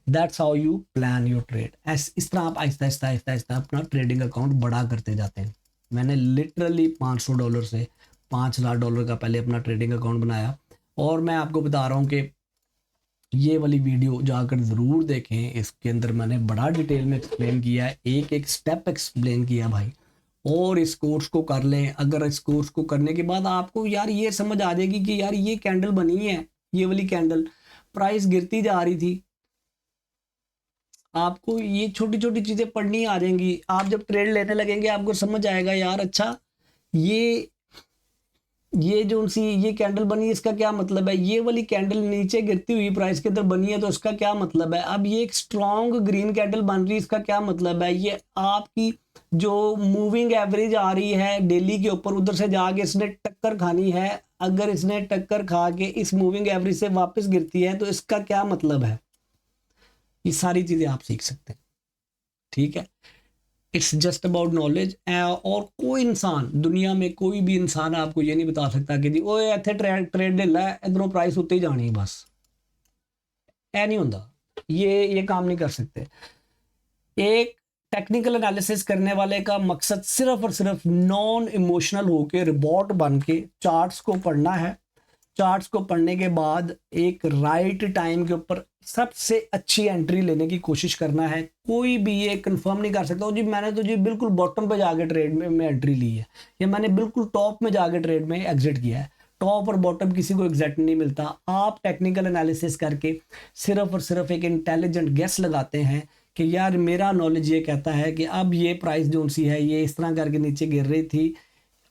That's how you plan your trade. इस तरह आप आहिस्ता आहिस्ता अपना ट्रेडिंग अकाउंट बड़ा करते जाते हैं। मैंने लिटरली $500 से $5,000 का पहले अपना ट्रेडिंग अकाउंट बनाया, और मैं आपको बता रहा हूँ कि ये वाली वीडियो जाकर ज़रूर देखें। इसके अंदर मैंने बड़ा डिटेल में एक्सप्लेन किया है, एक एक स्टेप एक्सप्लेन किया भाई। और इस कोर्स को कर लें। अगर इस कोर्स को करने के बाद आपको यार ये समझ आ जाएगी कि यार ये कैंडल बनी है, ये वाली कैंडल प्राइस गिरती जा रही थी, आपको ये छोटी छोटी चीज़ें पढ़नी आ जाएंगी। आप जब ट्रेड लेने लगेंगे आपको समझ आएगा यार अच्छा ये जो सी ये कैंडल बनी है इसका क्या मतलब है, ये वाली कैंडल नीचे गिरती हुई प्राइस के अंदर बनी है तो इसका क्या मतलब है। अब ये एक स्ट्रॉन्ग ग्रीन कैंडल बन रही है, इसका क्या मतलब है। ये आपकी जो मूविंग एवरेज आ रही है डेली के ऊपर, उधर से जाके इसने टक्कर खानी है। अगर इसने टक्कर खा के इस मूविंग एवरेज से वापस गिरती है तो इसका क्या मतलब है। ये सारी चीजें आप सीख सकते हैं, ठीक है। It's just about knowledge. और कोई इंसान दुनिया में कोई भी इंसान आपको ये नहीं बता सकता कि जी वो इतने ट्रेड ले ला इधरों प्राइस उत्ते ही जानी है, बस ऐ नहीं होता। ये काम नहीं कर सकते। एक टेक्निकल एनालिसिस करने वाले का मकसद सिर्फ और सिर्फ नॉन इमोशनल होके रिबॉट बन के चार्ट्स को पढ़ना है। चार्ट्स को पढ़ने के बाद एक राइट टाइम के ऊपर सबसे अच्छी एंट्री लेने की कोशिश करना है। कोई भी ये कंफर्म नहीं कर सकता जी मैंने तो जी बिल्कुल बॉटम पे जाके ट्रेड में एंट्री ली है, या मैंने बिल्कुल टॉप में जाके ट्रेड में एग्जिट किया है। टॉप और बॉटम किसी को एग्जैक्ट नहीं मिलता। आप टेक्निकल एनालिसिस करके सिर्फ और सिर्फ एक इंटेलिजेंट गेस लगाते हैं कि यार मेरा नॉलेज ये कहता है कि अब ये प्राइस जो सी है ये इस तरह करके नीचे गिर रही थी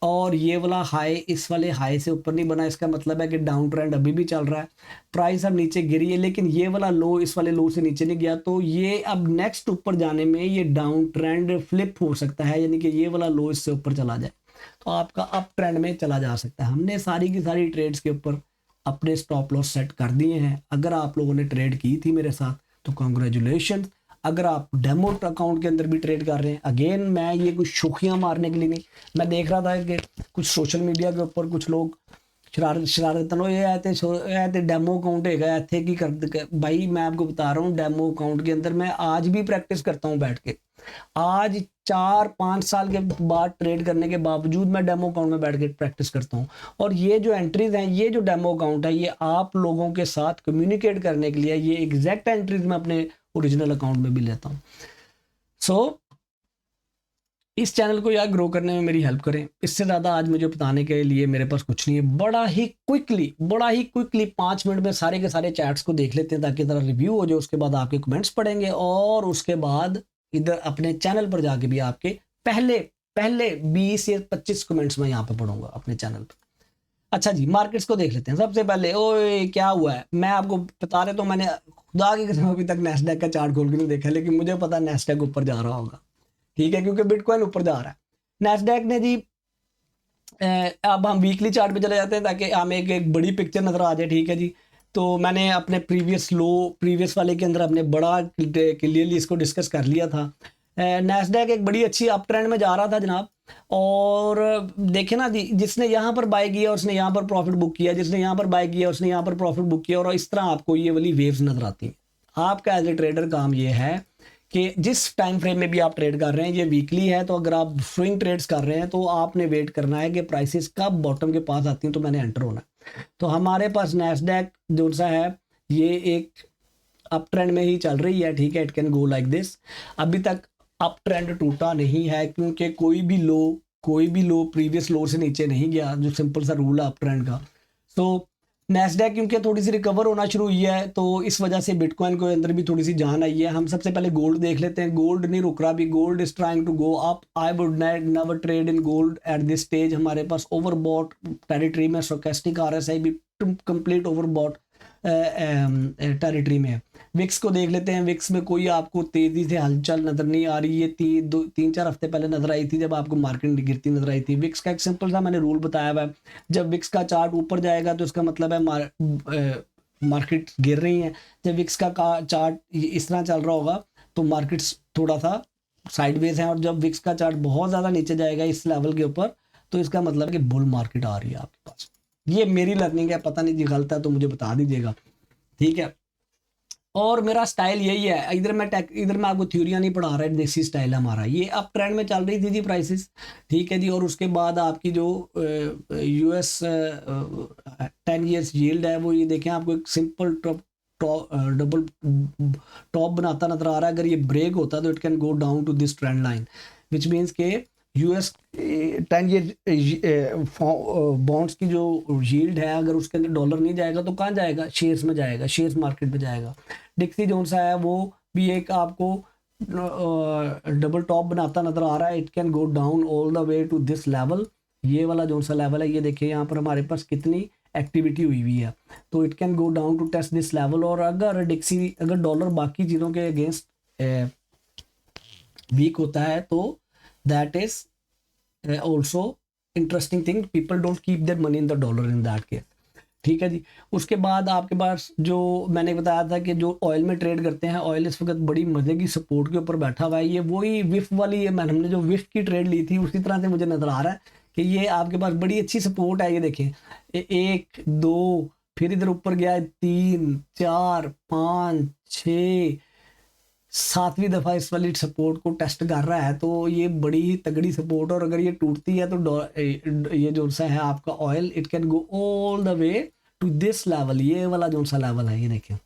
और ये वाला हाई इस वाले हाई से ऊपर नहीं बना, इसका मतलब है कि डाउन ट्रेंड अभी भी चल रहा है, प्राइस अब नीचे गिरी है लेकिन ये वाला लो इस वाले लो से नीचे नहीं गया, तो ये अब नेक्स्ट ऊपर जाने में ये डाउन ट्रेंड फ्लिप हो सकता है, यानी कि ये वाला लो इससे ऊपर चला जाए तो आपका अप ट्रेंड में चला जा सकता है। हमने सारी की सारी ट्रेड्स के ऊपर अपने स्टॉप लॉस सेट कर दिए हैं। अगर आप लोगों ने ट्रेड की थी मेरे साथ तो कॉन्ग्रेचुलेशन। अगर आप डेमो अकाउंट के अंदर भी ट्रेड कर रहे हैं, अगेन मैं ये कुछ शुखियाँ मारने के लिए नहीं, मैं देख रहा था कि कुछ सोशल मीडिया के ऊपर कुछ लोग शरारतन ये आते डेमो अकाउंट है थे कि कर भाई मैं आपको बता रहा हूँ डेमो अकाउंट के अंदर मैं आज भी प्रैक्टिस करता हूँ बैठ के। आज 4-5 साल के बाद ट्रेड करने के बावजूद मैं डेमो अकाउंट में बैठ के प्रैक्टिस करता हूँ। और ये जो एंट्रीज हैं, ये जो डेमो अकाउंट है, ये आप लोगों के साथ कम्युनिकेट करने के लिए, ये एग्जैक्ट एंट्रीज मैं अपने ओरिजिनल अकाउंट में भी लेता हूँ। सो इस चैनल को यार ग्रो करने में मेरी हेल्प करें। इससे ज़्यादा आज मुझे बताने के लिए मेरे पास कुछ नहीं है। बड़ा ही क्विकली 5 मिनट में सारे के सारे चैट्स को देख लेते हैं ताकि ज़रा रिव्यू हो जाए, उसके बाद आपके कमेंट्स पढ़ेंगे और उसके बाद इधर अपने चैनल पर जाके भी आपके पहले 20 या 25 कमेंट्स में यहाँ पे पढ़ूंगा अपने चैनल पर। अच्छा जी, मार्केट्स को देख लेते हैं। सबसे पहले ओए क्या हुआ है, मैं आपको बता रहे तो मैंने खुदा की कसम अभी तक नैस्डैक का चार्ट खोल के नहीं देखा, लेकिन मुझे पता है नैस्डैक ऊपर जा रहा होगा, ठीक है, क्योंकि बिटकॉइन ऊपर जा रहा है। नैस्डैक ने जी अब हम वीकली चार्ट पे चले जाते हैं ताकि हमें एक बड़ी पिक्चर नजर आ जाए, ठीक है जी। तो मैंने अपने प्रीवियस वाले के अंदर अपने बड़ा क्लियरली इसको डिस्कस कर लिया था। नैस्डैक एक बड़ी अच्छी अप ट्रेंड में जा रहा था जनाब, और देखे ना जी, जिसने यहाँ पर बाय किया उसने यहाँ पर प्रॉफिट बुक किया, जिसने यहाँ पर बाय किया उसने यहाँ पर प्रॉफिट बुक किया, और इस तरह आपको ये वाली वेव्स नजर आती हैं। आपका एज ए ट्रेडर काम ये है कि जिस टाइम फ्रेम में भी आप ट्रेड कर रहे हैं, ये वीकली है तो अगर आप स्विंग ट्रेड्स कर रहे हैं तो आपने वेट करना है कि प्राइसेस कब बॉटम के पास आती हैं तो मैंने एंटर होना है। तो हमारे पास नैस्डैक जो सा है ये एक अप ट्रेंड में ही चल रही है, ठीक है, it can go like this. अभी तक अप ट्रेंड टूटा नहीं है क्योंकि कोई भी लो प्रीवियस लो से नीचे नहीं गया, जो सिंपल सा रूल है अप ट्रेंड का। सो नैस्डैक क्योंकि थोड़ी सी रिकवर होना शुरू हुई है तो इस वजह से बिटकॉइन के अंदर भी थोड़ी सी जान आई है। हम सबसे पहले गोल्ड देख लेते हैं। गोल्ड नहीं रुक रहा, भी gold is trying to go up. I would never trade in gold at this stage. हमारे पास ओवरबॉट टेरिटरी में, स्टोकेस्टिक आरएसआई भी कंप्लीट ओवरबॉट टेरिटरी में है। विक्स को देख लेते हैं। विक्स में कोई आपको तेजी से हलचल नजर नहीं आ रही है। 3-4 हफ्ते पहले नजर आई थी जब आपको मार्केट गिरती नजर आई थी। विक्स का एक सिंपल सा मैंने रूल बताया हुआ है, जब विक्स का चार्ट ऊपर जाएगा तो इसका मतलब है मार्केट गिर रही है। जब विक्स का चार्ट इस तरह चल रहा होगा तो मार्केट्स थोड़ा सा साइडवेज है, और जब विक्स का चार्ट बहुत ज़्यादा नीचे जाएगा इस लेवल के ऊपर तो इसका मतलब है कि बुल मार्केट आ रही है आपके पास। ये मेरी लर्निंग है, पता नहीं जी गलत है तो मुझे बता दीजिएगा, ठीक है। और मेरा स्टाइल यही है, इधर मैं आपको थ्योरियाँ नहीं पढ़ा रहा है, देसी स्टाइल है हमारा। ये अप ट्रेंड में चल रही थी जी प्राइसेस, ठीक है जी, और उसके बाद आपकी जो यूएस 10 ईयर्स यील्ड है वो ये देखें आपको एक सिंपल डबल टॉप बनाता नजर आ रहा है। अगर ये ब्रेक होता तो it can go down to this trend line, which means के यूएस 10 ईयर बॉन्ड्स की जो यील्ड है अगर उसके अंदर डॉलर नहीं जाएगा तो कहाँ जाएगा, शेयर्स में जाएगा, शेयर्स मार्केट में जाएगा। डिक्सी जोन सा है वो भी एक आपको डबल टॉप बनाता नजर आ रहा है। It can go down all the way to this level. ये वाला जोन सा लेवल है, ये देखिए यहाँ पर हमारे पास कितनी एक्टिविटी हुई हुई है, तो it can go down to test this level. और अगर डॉलर बाकी चीज़ों के अगेंस्ट वीक होता है तो that is also interesting thing. People don't keep their money in the dollar in that case, ठीक है जी। उसके बाद आपके पास जो मैंने बताया था कि जो ऑयल में ट्रेड करते हैं, ऑयल इस वक्त बड़ी मजे की सपोर्ट के ऊपर बैठा हुआ है। ये वही विफ वाली है, हमने जो विफ की ट्रेड ली थी उसी तरह से मुझे नजर आ रहा है कि ये आपके पास बड़ी अच्छी सपोर्ट है। ये देखें 1 2 फिर इधर ऊपर गया 3 4 5 6 7वीं दफा इस वाली सपोर्ट को टेस्ट कर रहा है, तो ये बड़ी ही तगड़ी सपोर्ट। और अगर ये टूटती है तो ये जो सा है आपका oil, it can go all the way to this level. ये वाला जो सा लेवल है ये देखें,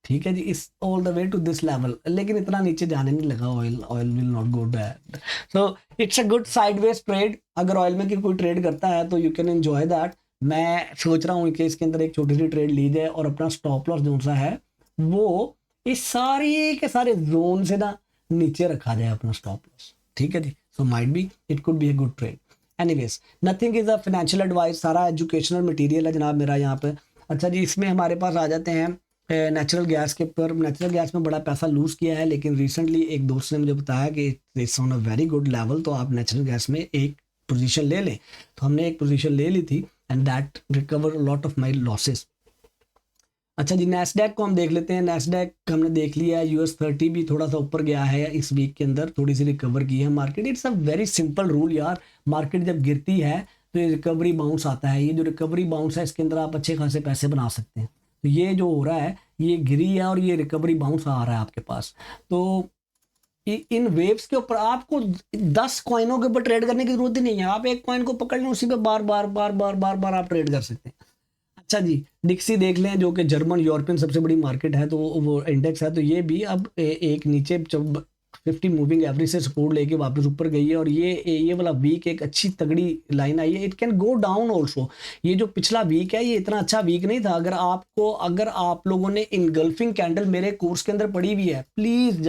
ठीक है जी, इस all the way to this level. लेकिन इतना नीचे जाने नहीं लगा, oil will not go bad. So it's a good sideways trade. अगर ऑयल में की कोई ट्रेड करता है तो यू कैन एंजॉय दैट। मैं सोच रहा हूँ कि इसके अंदर एक छोटी सी ट्रेड ली जाए और अपना स्टॉप लॉस जो सा है वो इस सारी के सारे जोन से ना नीचे रखा जाए अपना स्टॉप लॉस, ठीक है जी। So might be it could be a good trade. Anyways nothing is a financial advice, सारा एजुकेशनल मटेरियल है जनाब मेरा यहाँ पे। अच्छा जी, इसमें हमारे पास आ जाते हैं नेचुरल गैस के ऊपर। नेचुरल गैस में बड़ा पैसा लूज़ किया है, लेकिन रिसेंटली एक दोस्त ने मुझे बताया कि it's on a very good level, तो आप नेचुरल गैस में एक पोजीशन ले लें। तो हमने एक पोजीशन ले ली थी and that recover lot of my losses. अच्छा जी, नैस्डैक को हम देख लेते हैं। नैस्डैक हमने देख लिया है, US30 भी थोड़ा सा ऊपर गया है इस वीक के अंदर, थोड़ी सी रिकवर की है market. It's a very simple rule यार, मार्केट जब गिरती है तो ये रिकवरी बाउंस आता है। ये जो रिकवरी बाउंस है इसके अंदर आप अच्छे खासे पैसे बना सकते हैं। तो ये जो हो रहा है ये गिरी है और ये रिकवरी बाउंस आ रहा है आपके पास। तो इन वेव्स के ऊपर आपको 10 कॉइनों के ऊपर ट्रेड करने की जरूरत ही नहीं है। आप एक कॉइन को पकड़ लें, उसी पे बार बार बार बार बार बार आप ट्रेड कर सकते हैं। अच्छा जी, डिक्सी देख लें जो कि जर्मन यूरोपियन सबसे बड़ी मार्केट है, तो वो इंडेक्स है। तो ये भी अब एक नीचे जब 50 मूविंग एवरेज से सपोर्ट लेके वापस ऊपर गई है और ये वाला वीक एक अच्छी तगड़ी लाइन आई है। It can go down also. ये जो पिछला वीक है ये इतना अच्छा वीक नहीं था। अगर आप लोगों ने इनगल्फिंग कैंडल मेरे कोर्स के अंदर पड़ी हुई है, प्लीज़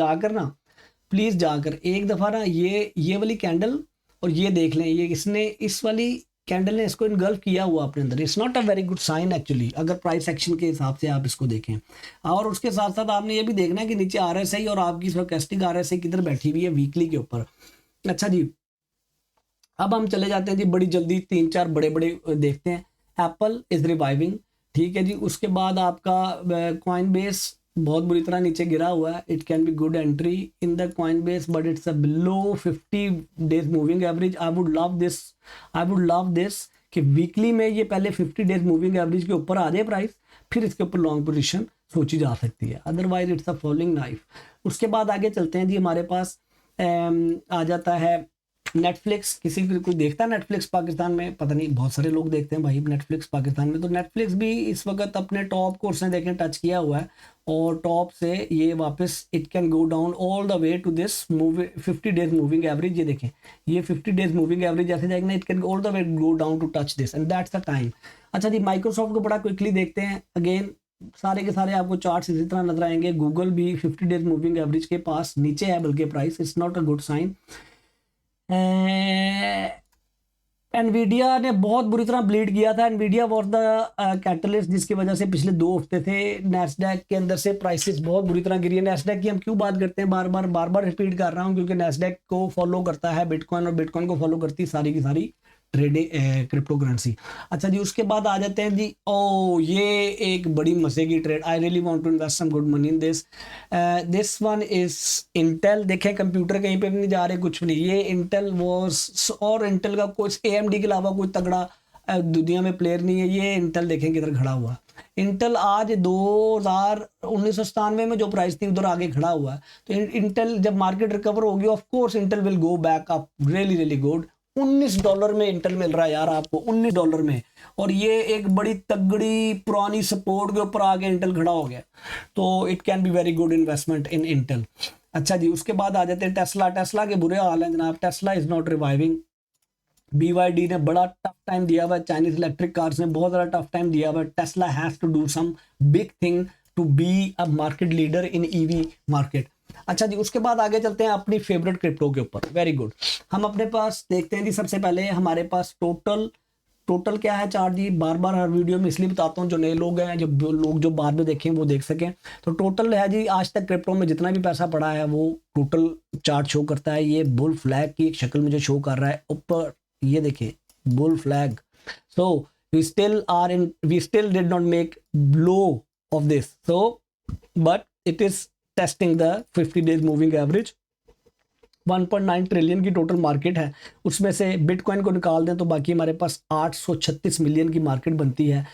जाकर एक दफ़ा ना ये वाली कैंडल और ये देख लें। ये इसने इस वाली कैंडल ने इसको इनगल्फ किया हुआ अपने अंदर। It's not a very good sign actually, अगर प्राइस एक्शन के हिसाब से आप इसको देखें। और उसके साथ साथ आपने ये भी देखना है कि नीचे RSI और आपकी स्टोकेस्टिक RSI किधर बैठी हुई है वीकली के ऊपर। अच्छा जी, अब हम चले जाते हैं जी बड़ी जल्दी 3-4 बड़े बड़े देखते हैं। एप्पल इज रिवाइविंग, ठीक है जी। उसके बाद आपका कॉइन बेस बहुत बुरी तरह नीचे गिरा हुआ है। It can be good entry in the coin base but it's a below 50 days moving average. I would love this कि वीकली में ये पहले 50 डेज मूविंग एवरेज के ऊपर आ जाए प्राइस, फिर इसके ऊपर लॉन्ग पोजीशन सोची जा सकती है। Otherwise it's a falling knife. उसके बाद आगे चलते हैं जी, हमारे पास आ जाता है नेटफ्लिक्स। कोई देखता है नेटफ्लिक्स पाकिस्तान में? पता नहीं, बहुत सारे लोग देखते हैं भाई नेटफ्लिक्स पाकिस्तान में। तो नेटफ्लिक्स भी इस वक्त अपने टॉप को उसने देखें टच किया हुआ है और टॉप से ये वापस it can go down all the way to this 50 days moving average. ये देखें, ये 50 डेज मूविंग एवरेज ऐसे जाएगा ना, it can all the way go down to touch this and that's the time. अच्छा जी, माइक्रोसॉफ्ट को बड़ा क्विकली देखते हैं। अगेन सारे के सारे आपको चार्ट्स इसी तरह नजर आएंगे। गूगल भी 50 डेज मूविंग एवरेज के पास नीचे है, बल्कि price it's not a good sign. Nvidia ने बहुत बुरी तरह ब्लीड किया था। एनवीडिया वॉज द कैटलिस्ट जिसकी वजह से पिछले 2 हफ्ते थे नैस्डैक के अंदर से प्राइसेस बहुत बुरी तरह गिरी है। नैस्डैक की हम क्यों बात करते हैं, बार बार रिपीट कर रहा हूँ, क्योंकि नैस्डैक को फॉलो करता है बिटकॉइन और बिटकॉइन को फॉलो करती है सारी की सारी ट्रेडिंग क्रिप्टो करेंसी। अच्छा जी, उसके बाद आ जाते हैं जी, ये एक बड़ी मजे की trade. I really want to invest some good money in this one is Intel. देखें कंप्यूटर कहीं पे भी नहीं जा रहे, कुछ भी नहीं। ये इंटेल वॉज, और इंटेल का कुछ AMD के अलावा कोई तगड़ा दुनिया में प्लेयर नहीं है। ये इंटेल देखें किधर खड़ा हुआ। इंटेल आज 1997 में जो प्राइस थी उधर आगे खड़ा हुआ है। तो इंटेल जब मार्केट रिकवर होगी of course Intel will go back up really really good. $19 में इंटेल मिल रहा है यार आपको, $19 में। और ये एक बड़ी तगड़ी पुरानी सपोर्ट के ऊपर आके इंटेल खड़ा हो गया, तो it can be very good investment in Intel. अच्छा जी, उसके बाद आ जाते हैं टेस्ला के बुरे हाल हैं जनाब। Tesla is not reviving. BYD ने बड़ा टफ टाइम दिया हुआ है, चाइनीज इलेक्ट्रिक कार्स ने बहुत ज़्यादा टफ टाइम दिया हुआ है। Tesla has to do some big thing to be a market leader in EV market. अच्छा जी, उसके बाद आगे चलते हैं अपनी फेवरेट क्रिप्टो के ऊपर। वेरी गुड, हम अपने पास देखते हैं जी। सबसे पहले हमारे पास टोटल क्या है चार्ट जी, बार हर वीडियो में इसलिए बताता हूँ जो नए लोग हैं, जो लोग जो बाद में देखें वो देख सकें। तो टोटल है जी, आज तक क्रिप्टो में जितना भी पैसा पड़ा है वो टोटल चार्ट शो करता है। ये बुल फ्लैग की एक शक्ल मुझे शो कर रहा है ऊपर, ये देखिए bull flag. So we still did not make low of this, so but it is testing the 50 days moving average. 1.9 trillion की टोटल मार्केट है, उसमें से बिटकॉइन को निकाल दें तो बाकी हमारे पास 836 मिलियन की मार्केट बनती है।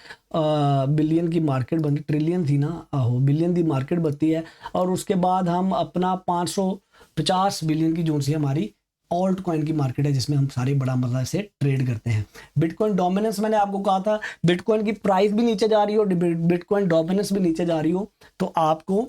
बिलियन की मार्केट बनती, ट्रिलियन थी ना, आहो बिलियन की मार्केट बनती है। और उसके बाद हम अपना 550 बिलियन की जो सी हमारी ऑल्ट कॉइन की मार्केट है, जिसमें हम सारे बड़ा मजा से ट्रेड करते हैं। बिटकॉइन डोमिनेंस, मैंने आपको कहा था बिटकॉइन की प्राइस भी नीचे जा रही हो, बिटकॉइन डोमिनेंस भी नीचे जा रही हो, तो आपको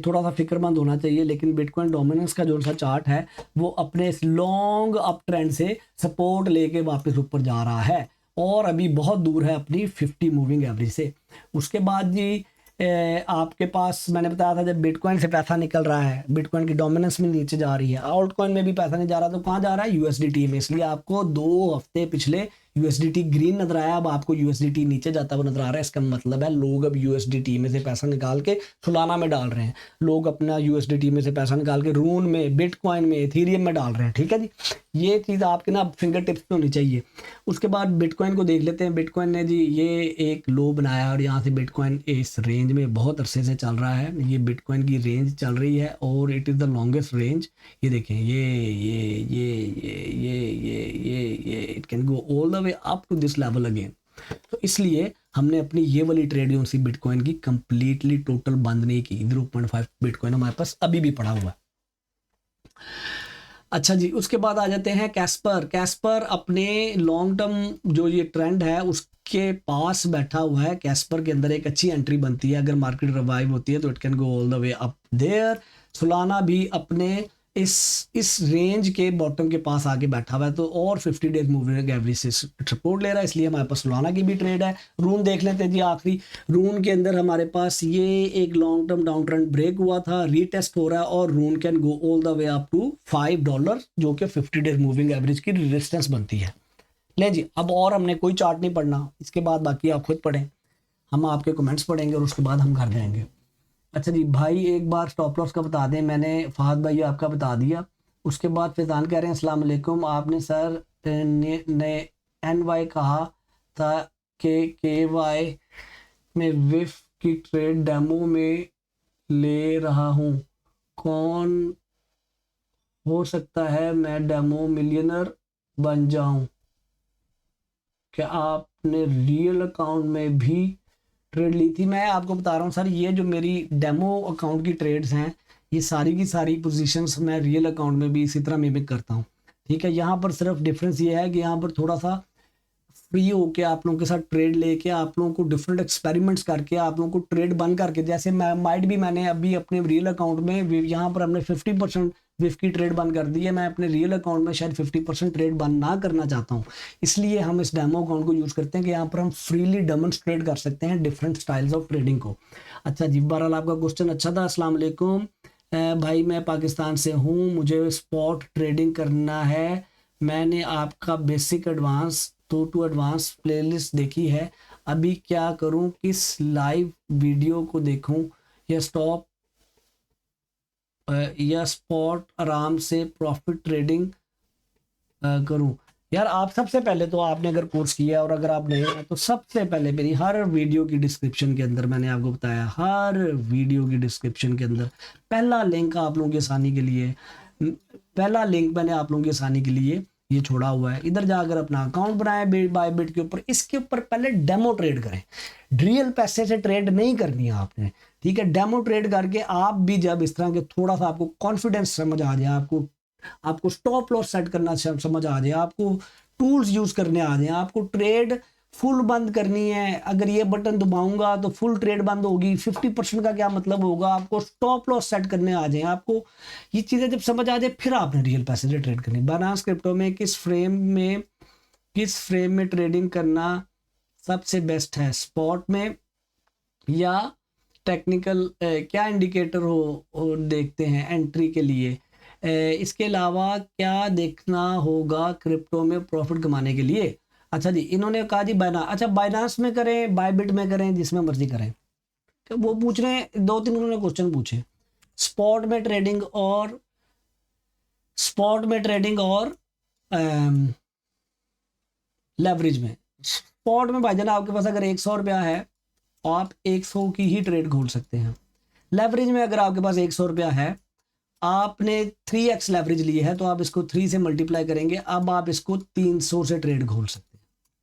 थोड़ा सा फिक्रमंद होना चाहिए। लेकिन बिटकॉइन डोमिनेंस का जो सा चार्ट है वो अपने इस लॉन्ग अप ट्रेंड से सपोर्ट लेके वापस ऊपर जा रहा है। और अभी बहुत दूर है अपनी 50 मूविंग एवरेज से। उसके बाद जी आपके पास मैंने बताया था जब बिटकॉइन से पैसा निकल रहा है, बिटकॉइन की डोमिनेंस में नीचे जा रही है, ऑल्ट कॉइन में भी पैसा नहीं जा रहा, तो कहाँ जा रहा है? यूएसडीटी में। इसलिए आपको 2 हफ्ते पिछले यूएसडीटी ग्रीन नजर आया, अब आपको यूएसडीटी नीचे जाता हुआ नजर आ रहा है। इसका मतलब है लोग अब यूएसडीटी में से पैसा निकाल के सोलाना में डाल रहे हैं, लोग अपना यूएसडीटी में से पैसा निकाल के रून में, बिटकॉइन में, एथीरियम में डाल रहे हैं। ठीक है जी, ये चीज़ आपके ना फिंगर टिप्स पे होनी चाहिए। उसके बाद बिटकॉइन को देख लेते हैं। बिटकॉइन ने जी ये एक लो बनाया और यहाँ से बिटकॉइन इस रेंज में बहुत अरसे से चल रहा है। ये बिटकॉइन की रेंज चल रही है और it is the longest range. ये देखें, ये it can go all the way up to this level again. तो इसलिए हमने अपनी ये वाली ट्रेड जो सी बिटकॉइन की कंप्लीटली टोटल बंद नहीं की। 0.5 बिटकॉइन हमारे पास अभी भी पड़ा हुआ है। अच्छा जी, उसके बाद आ जाते हैं कैस्पर। कैस्पर अपने लॉन्ग टर्म जो ये ट्रेंड है उसके पास बैठा हुआ है। कैस्पर के अंदर एक अच्छी एंट्री बनती है, अगर मार्केट रिवाइव होती है तो it can go all the way up there. Solana भी अपने इस रेंज के बॉटम के पास आके बैठा हुआ है, तो और 50 डेज मूविंग एवरेज से सपोर्ट ले रहा है, इसलिए हमारे पास सोलाना की भी ट्रेड है। रून देख लेते हैं जी, आखिरी रून के अंदर हमारे पास ये एक long term down trend break हुआ था, रीटेस्ट हो रहा है और Rune can go all the way up to $5, जो कि 50 डेज मूविंग एवरेज की रेजिस्टेंस बनती है। ले जी, अब और हमने कोई चार्ट नहीं पढ़ना, इसके बाद बाकी आप खुद पढ़ें, हम आपके कमेंट्स पढ़ेंगे और उसके बाद हम घर जाएंगे। अच्छा जी भाई, एक बार स्टॉप लॉस का बता दें। मैंने फहद भाई आपका बता दिया। उसके बाद फैज़ान कह रहे हैं अस्सलाम वालेकुम, आपने सर ने NY कहा था कि KY में विफ की ट्रेड डेमो में ले रहा हूँ, कौन हो सकता है मैं डेमो मिलियनर बन जाऊँ? क्या आपने रियल अकाउंट में भी ट्रेड ली थी? मैं आपको बता रहा हूँ सर, ये जो मेरी डेमो अकाउंट की ट्रेड्स हैं, ये सारी की सारी पोजीशंस मैं रियल अकाउंट में भी इसी तरह मिमिक करता हूँ। ठीक है, यहाँ पर सिर्फ डिफरेंस ये है कि यहाँ पर थोड़ा सा फ्री होके आप लोगों के साथ ट्रेड लेके, आप लोगों को डिफरेंट एक्सपेरिमेंट्स करके, आप लोगों को ट्रेड बंद करके, जैसे मैंने अभी अपने रियल अकाउंट में यहाँ पर हमने 50% विफ की ट्रेड बंद कर दी है। मैं अपने रियल अकाउंट में शायद 50% ट्रेड बंद ना करना चाहता हूँ, इसलिए हम इस डेमो अकाउंट को यूज़ करते हैं कि यहाँ पर हम फ्रीली डेमोन्स्ट्रेट कर सकते हैं डिफरेंट स्टाइल्स ऑफ ट्रेडिंग को। अच्छा जी, बहरहाल आपका क्वेश्चन अच्छा था। अस्सलाम वालेकुम भाई, मैं पाकिस्तान से हूँ, मुझे स्पॉट ट्रेडिंग करना है। मैंने आपका basic advance to advance playlist देखी है, अभी क्या करूं? किस लाइव वीडियो को देखूं या स्पॉट आराम से प्रॉफिट ट्रेडिंग करूं? यार आप सबसे पहले तो आपने अगर कोर्स किया और अगर आप नहीं है तो सबसे पहले मेरी हर वीडियो की डिस्क्रिप्शन के अंदर मैंने आपको बताया, हर वीडियो की डिस्क्रिप्शन के अंदर पहला लिंक आप लोगों की आसानी के लिए, पहला लिंक मैंने आप लोगों की आसानी के लिए ये छोड़ा हुआ है। इधर जाकर अपना अकाउंट बनाए बाय बिट के ऊपर, इसके ऊपर पहले डेमो ट्रेड करें। रियल पैसे से ट्रेड नहीं करनी है आपने, ठीक है? डेमो ट्रेड करके आप भी जब इस तरह के थोड़ा सा आपको कॉन्फिडेंस समझ आ जाए, आपको स्टॉप लॉस सेट करना समझ आ जाए, आपको टूल्स यूज करने आ जाए, आपको ट्रेड फुल बंद करनी है, अगर ये बटन दबाऊंगा तो फुल ट्रेड बंद होगी, 50% का क्या मतलब होगा, आपको स्टॉप लॉस सेट करने आ जाए, आपको ये चीज़ें जब समझ आ जाए फिर आपने रियल पैसे से ट्रेड करनी। बाइनेंस क्रिप्टो में किस फ्रेम में ट्रेडिंग करना सबसे बेस्ट है, स्पॉट में या टेक्निकल? क्या इंडिकेटर हो देखते हैं एंट्री के लिए? इसके अलावा क्या देखना होगा क्रिप्टो में प्रॉफिट कमाने के लिए? अच्छा जी, इन्होंने कहा जी बाइनांस में करें, बायबिट में करें, जिसमें मर्जी करें। तो वो पूछ रहे हैं, 2-3 उन्होंने क्वेश्चन पूछे, स्पॉट में ट्रेडिंग और लेवरेज में। स्पॉट में भाईजान आपके पास अगर 100 रुपया है, आप 100 की ही ट्रेड खोल सकते हैं। लेवरेज में अगर आपके पास 100 रुपया है, आपने 3x लेवरेज ली है, तो आप इसको 3 से मल्टीप्लाई करेंगे, अब आप इसको 300 से ट्रेड खोल सकते हैं।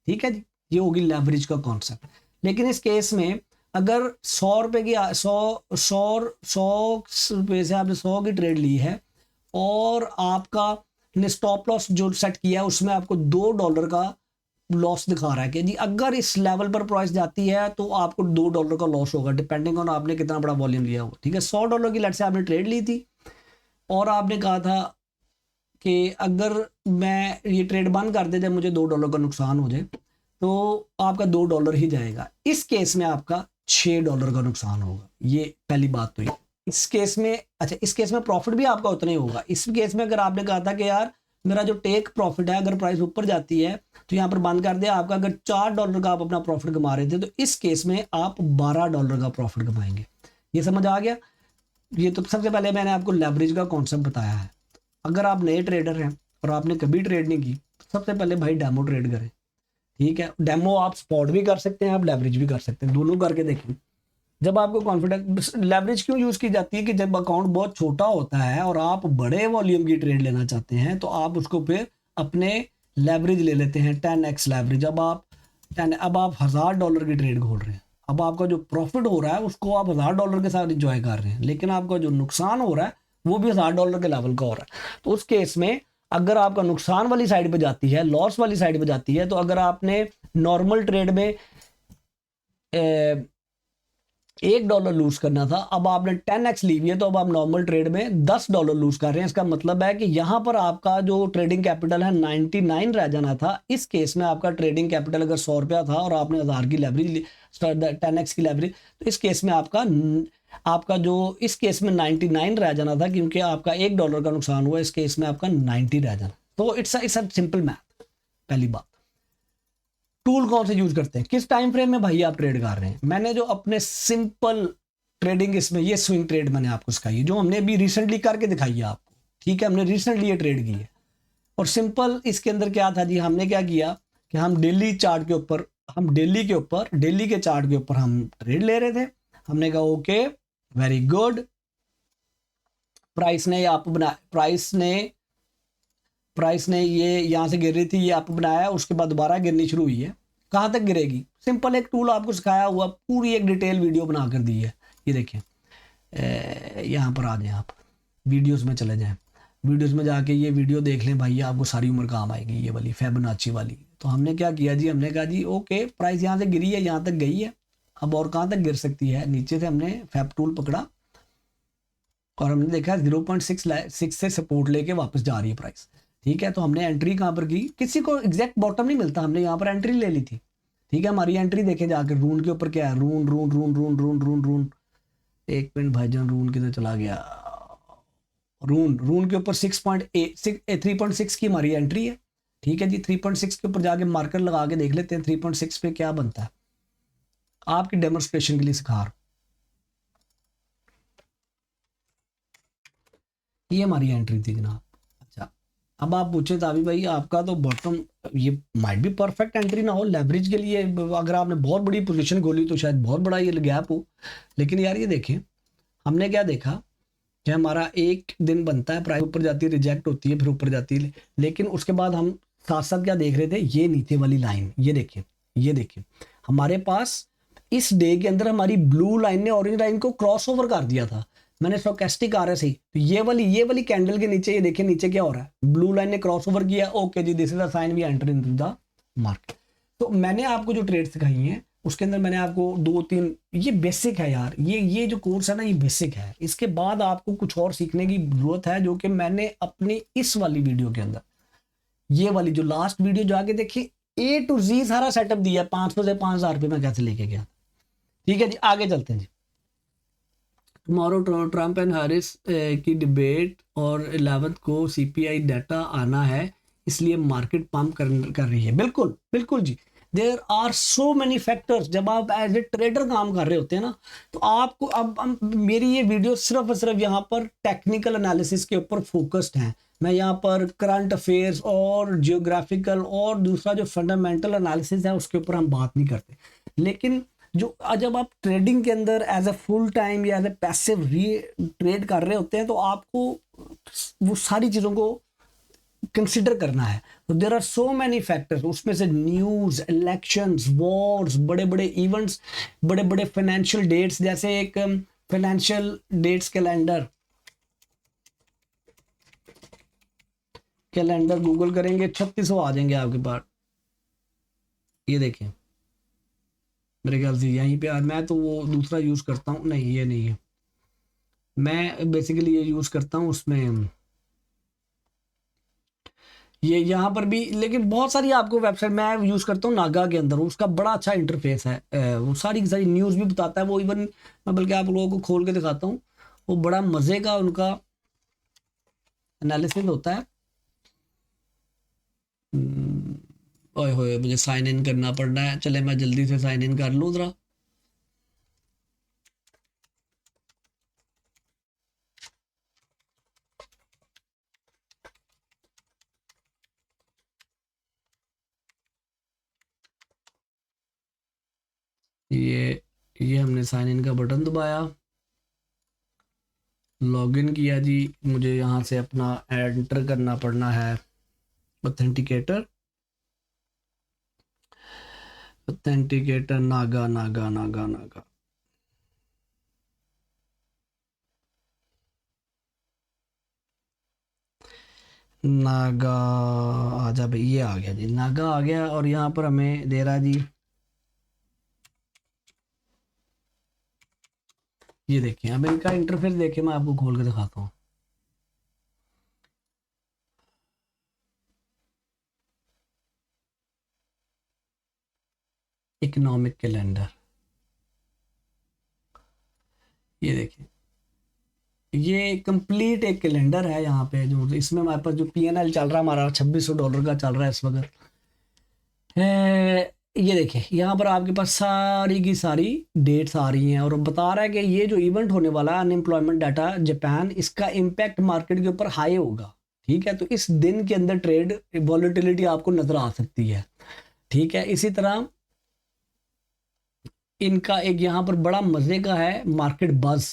ठीक है जी, ये होगी लेवरेज का कॉन्सेप्ट। लेकिन इस केस में अगर 100 रुपए की 100 रुपये से आपने 100 की ट्रेड ली है और आपका ने स्टॉप लॉस जो सेट किया है उसमें आपको $2 का लॉस दिखा रहा है कि जी अगर इस लेवल पर प्राइस जाती है तो आपको $2 का लॉस होगा, डिपेंडिंग ऑन आपने कितना बड़ा वॉल्यूम लिया हो। ठीक है, $100 की लेट से आपने ट्रेड ली थी और आपने कहा था कि अगर मैं ये ट्रेड बंद कर दे जब मुझे $2 का नुकसान हो जाए, तो आपका $2 ही जाएगा। इस केस में आपका $6 का नुकसान होगा। ये पहली बात तो ये। इस केस में अच्छा, इस केस में प्रॉफिट भी आपका उतना ही होगा। इस केस में अगर आपने कहा था कि यार मेरा जो टेक प्रॉफिट है अगर प्राइस ऊपर जाती है तो यहाँ पर बंद कर दिया आपका, अगर $4 का आप अपना प्रॉफिट कमा रहे थे तो इस केस में आप $12 का प्रॉफिट कमाएंगे। ये समझ आ गया। ये तो सबसे पहले मैंने आपको लेवरेज का कॉन्सेप्ट बताया है। अगर आप नए ट्रेडर हैं और आपने कभी ट्रेड नहीं की, सबसे पहले भाई डेमो ट्रेड करें। ठीक है, डेमो आप स्पॉट भी कर सकते हैं, आप लेवरेज भी कर सकते हैं, दोनों करके देखें। जब आपको कॉन्फिडेंस, लेवरेज क्यों यूज की जाती है कि जब अकाउंट बहुत छोटा होता है और आप बड़े वॉल्यूम की ट्रेड लेना चाहते हैं तो आप उसको फिर अपने लेवरेज ले लेते हैं 10x लेवरेज। अब आप $1000 की ट्रेड खोल रहे हैं, अब आपका जो प्रॉफिट हो रहा है उसको आप $1000 के साथ इंजॉय कर रहे हैं, लेकिन आपका जो नुकसान हो रहा है वो भी $1000 के लेवल का हो रहा है। तो उस केस में अगर आपका नुकसान वाली साइड पे जाती है, लॉस वाली साइड पे जाती है, तो अगर आपने नॉर्मल ट्रेड में $1 लूज करना था, अब आपने 10x ली हुई है, तो अब आप नॉर्मल ट्रेड में $10 लूज कर रहे हैं। इसका मतलब है कि यहां पर आपका जो ट्रेडिंग कैपिटल है 99 रह जाना था। इस केस में आपका ट्रेडिंग कैपिटल अगर ₹100 था और आपने 1000 की लेवरेज ली, 10x की लेवरेज, तो इस केस में आपका जो इस केस में 99 रह जाना था, क्योंकि आपका $1 का नुकसान हुआ, इस केस में आपका 90 रह जाना। तो इट्स अ सिंपल मैथ। पहली बात, टूल कौन से यूज करते हैं, किस टाइम फ्रेम में भाई आप ट्रेड कर रहे हैं। मैंने जो अपने सिंपल ट्रेडिंग इसमें ये स्विंग ट्रेड मैंने आपको सिखाई है, जो हमने अभी रिसेंटली करके दिखाई है आपको। ठीक है, हमने रिसेंटली ये ट्रेड की है। और सिंपल इसके अंदर क्या था जी, हमने क्या किया कि हम डेली चार्ट के ऊपर, डेली के चार्ट के ऊपर हम ट्रेड ले रहे थे। हमने कहा ओके वेरी गुड, प्राइस ने आप बना, प्राइस ने ये यहां से गिर रही थी, ये आप बनाया, उसके बाद दोबारा गिरनी शुरू हुई है। कहां तक गिरेगी, सिंपल एक टूल आपको सिखाया हुआ, पूरी एक डिटेल वीडियो बना कर दी है। ये देखें, यहां पर आ जाए, आप वीडियोस में चले जाएं, वीडियोस में जाके ये वीडियो देख लें भाई, आपको सारी उम्र काम आएगी, ये वाली फिबोनाची वाली। तो हमने क्या किया जी, हमने कहा जी ओके प्राइस यहाँ से गिरी है, यहाँ तक गई है, अब और कहाँ तक गिर सकती है। नीचे से हमने फैब टूल पकड़ा और हमने देखा 0.6 से सपोर्ट लेके वापस जा रही है प्राइस। ठीक है, तो हमने एंट्री कहाँ पर की, किसी को एग्जैक्ट बॉटम नहीं मिलता, हमने यहाँ पर एंट्री ले ली थी। ठीक है, हमारी एंट्री देखे जाकर रून के ऊपर क्या है, रून। एक मिनट भाईजान, रून किधर चला गया, रून के ऊपर 3.6 की हमारी एंट्री है। ठीक है जी, 3.6 के ऊपर जाके मार्कर लगा के देख लेते हैं 3.6 पे क्या बनता है। आपकी डेमोन्स्ट्रेशन के लिए सिखा रहा हूं। ये हमारी एंट्री थी जनाब। अच्छा, अब आप पूछे ताबी भाई आपका तो बॉटम, ये माइट भी परफेक्ट एंट्री ना हो लेवरेज के लिए, अगर आपने बहुत बड़ी पोजीशन खोली तो शायद बहुत बड़ा ये गैप हो। लेकिन यार ये देखें, हमने क्या देखा कि हमारा एक दिन बनता है, प्राइस ऊपर जाती है, रिजेक्ट होती है, फिर ऊपर जाती है, लेकिन उसके बाद हम साथ साथ क्या देख रहे थे, ये नीचे वाली लाइन, ये देखिए हमारे पास इस डे के अंदर हमारी ब्लू लाइन ने ऑरेंज लाइन को क्रॉस ओवर कर दिया था। मैंने स्टोकेस्टिक आ रहा सही, तो ये वाली कैंडल के नीचे, ये देखिए नीचे क्या हो रहा है, ब्लू लाइन ने क्रॉस ओवर किया। ओके जी, this is the sign we enter into the market. तो मैंने आपको जो ट्रेड सिखाई है उसके अंदर मैंने आपको 2-3, ये बेसिक है यार, ये जो कोर्स है ना ये बेसिक है। इसके बाद आपको कुछ और सीखने की जरूरत है, जो कि मैंने अपनी इस वाली वीडियो के अंदर, ये वाली जो लास्ट वीडियो जाके देखिए, A to Z सारा सेटअप दिया, 500 से 5000 रुपये में कैसे लेके गया। ठीक है जी, आगे चलते हैं जी। टुमारो ट्रंप एंड हैरिस की डिबेट और 11th को CPI डाटा आना है, इसलिए मार्केट पंप कर रही है। बिल्कुल जी, there are so many factors. जब आप एज ए ट्रेडर काम कर रहे होते हैं ना, तो आपको अब मेरी ये वीडियो सिर्फ और सिर्फ यहाँ पर टेक्निकल एनालिसिस के ऊपर फोकस्ड है। मैं यहाँ पर करंट अफेयर्स और जियोग्राफिकल और दूसरा जो फंडामेंटल एनालिसिस है उसके ऊपर हम बात नहीं करते। लेकिन जो जब आप ट्रेडिंग के अंदर एज ए फुल टाइम या एज ए पैसिव ट्रेड कर रहे होते हैं, तो आपको वो सारी चीज़ों को कंसिडर करना है। तो there are so many factors, उसमें से न्यूज़, इलेक्शंस, वॉर्स, बड़े बड़े इवेंट्स, बड़े बड़े फाइनेंशियल डेट्स, जैसे एक फाइनेंशियल डेट्स कैलेंडर गूगल करेंगे 3600 आ जाएंगे आपके पास। ये देखें, मेरे ख्याल से यहीं पे, मैं तो वो दूसरा यूज़ करता हूँ, नहीं ये नहीं है, मैं बेसिकली ये यूज़ करता हूँ उसमें, ये यहाँ पर भी, लेकिन बहुत सारी आपको वेबसाइट मैं यूज़ करता हूँ नागा के अंदर, उसका बड़ा अच्छा इंटरफेस है। वो सारी की सारी न्यूज़ भी बताता है वो, इवन मैं बल्कि आप लोगों को खोल के दिखाता हूँ, वो बड़ा मज़े का उनका एनालिसिस होता है। ओए होए, मुझे साइन इन करना पड़ना है, चले मैं जल्दी से साइन इन कर लूँ ज़रा। ये हमने साइन इन का बटन दबाया, लॉगिन किया जी। मुझे यहाँ से अपना एंटर करना पड़ना है ऑथेंटिकेटर, ऑथेंटिकेटर नागा नागा नागा नागा। नागा आजा भाई, ये आ गया जी, नागा आ गया। और यहाँ पर हमें दे रहा जी, ये देखिए, अब इनका इंटरफेस देखिए, मैं आपको खोल के दिखाता हूँ। इकोनॉमिक कैलेंडर, ये देखिए, ये कंप्लीट एक कैलेंडर है यहाँ पे, जो इसमें हमारे पास जो पीएनएल चल रहा है हमारा $2600 का चल रहा है इस वक्त है। ये देखिए, यहाँ पर आपके पास सारी की सारी डेट्स आ रही हैं और बता रहा है कि ये जो इवेंट होने वाला है अनएम्प्लॉयमेंट डाटा जापान, इसका इम्पैक्ट मार्केट के ऊपर हाई होगा। ठीक है, तो इस दिन के अंदर ट्रेड वॉलेटिलिटी आपको नजर आ सकती है। ठीक है, इसी तरह इनका एक यहाँ पर बड़ा मजे का है मार्केट बज।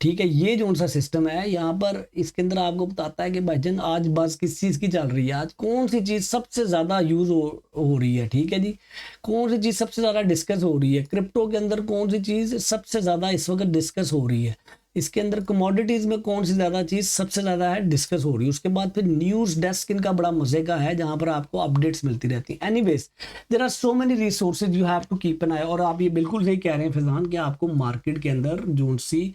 ठीक है, ये जो सा सिस्टम है यहाँ पर, इसके अंदर आपको बताता है कि भाईजान आज बज किस चीज़ की चल रही है, आज कौन सी चीज़ सबसे ज़्यादा यूज़ हो रही है। ठीक है जी, कौन सी चीज़ सबसे ज़्यादा डिस्कस हो रही है क्रिप्टो के अंदर, कौन सी चीज़ सबसे ज़्यादा इस वक्त डिस्कस हो रही है, इसके अंदर कमोडिटीज़ में कौन सी ज़्यादा चीज़ सबसे ज़्यादा है डिस्कस हो रही है। उसके बाद फिर न्यूज़ डेस्क इनका बड़ा मज़े का है, जहाँ पर आपको अपडेट्स मिलती रहती हैं। Anyways, there are so many resources you have to keep an eye. और आप ये बिल्कुल सही कह रहे हैं फैजान कि आपको मार्केट के अंदर जो सी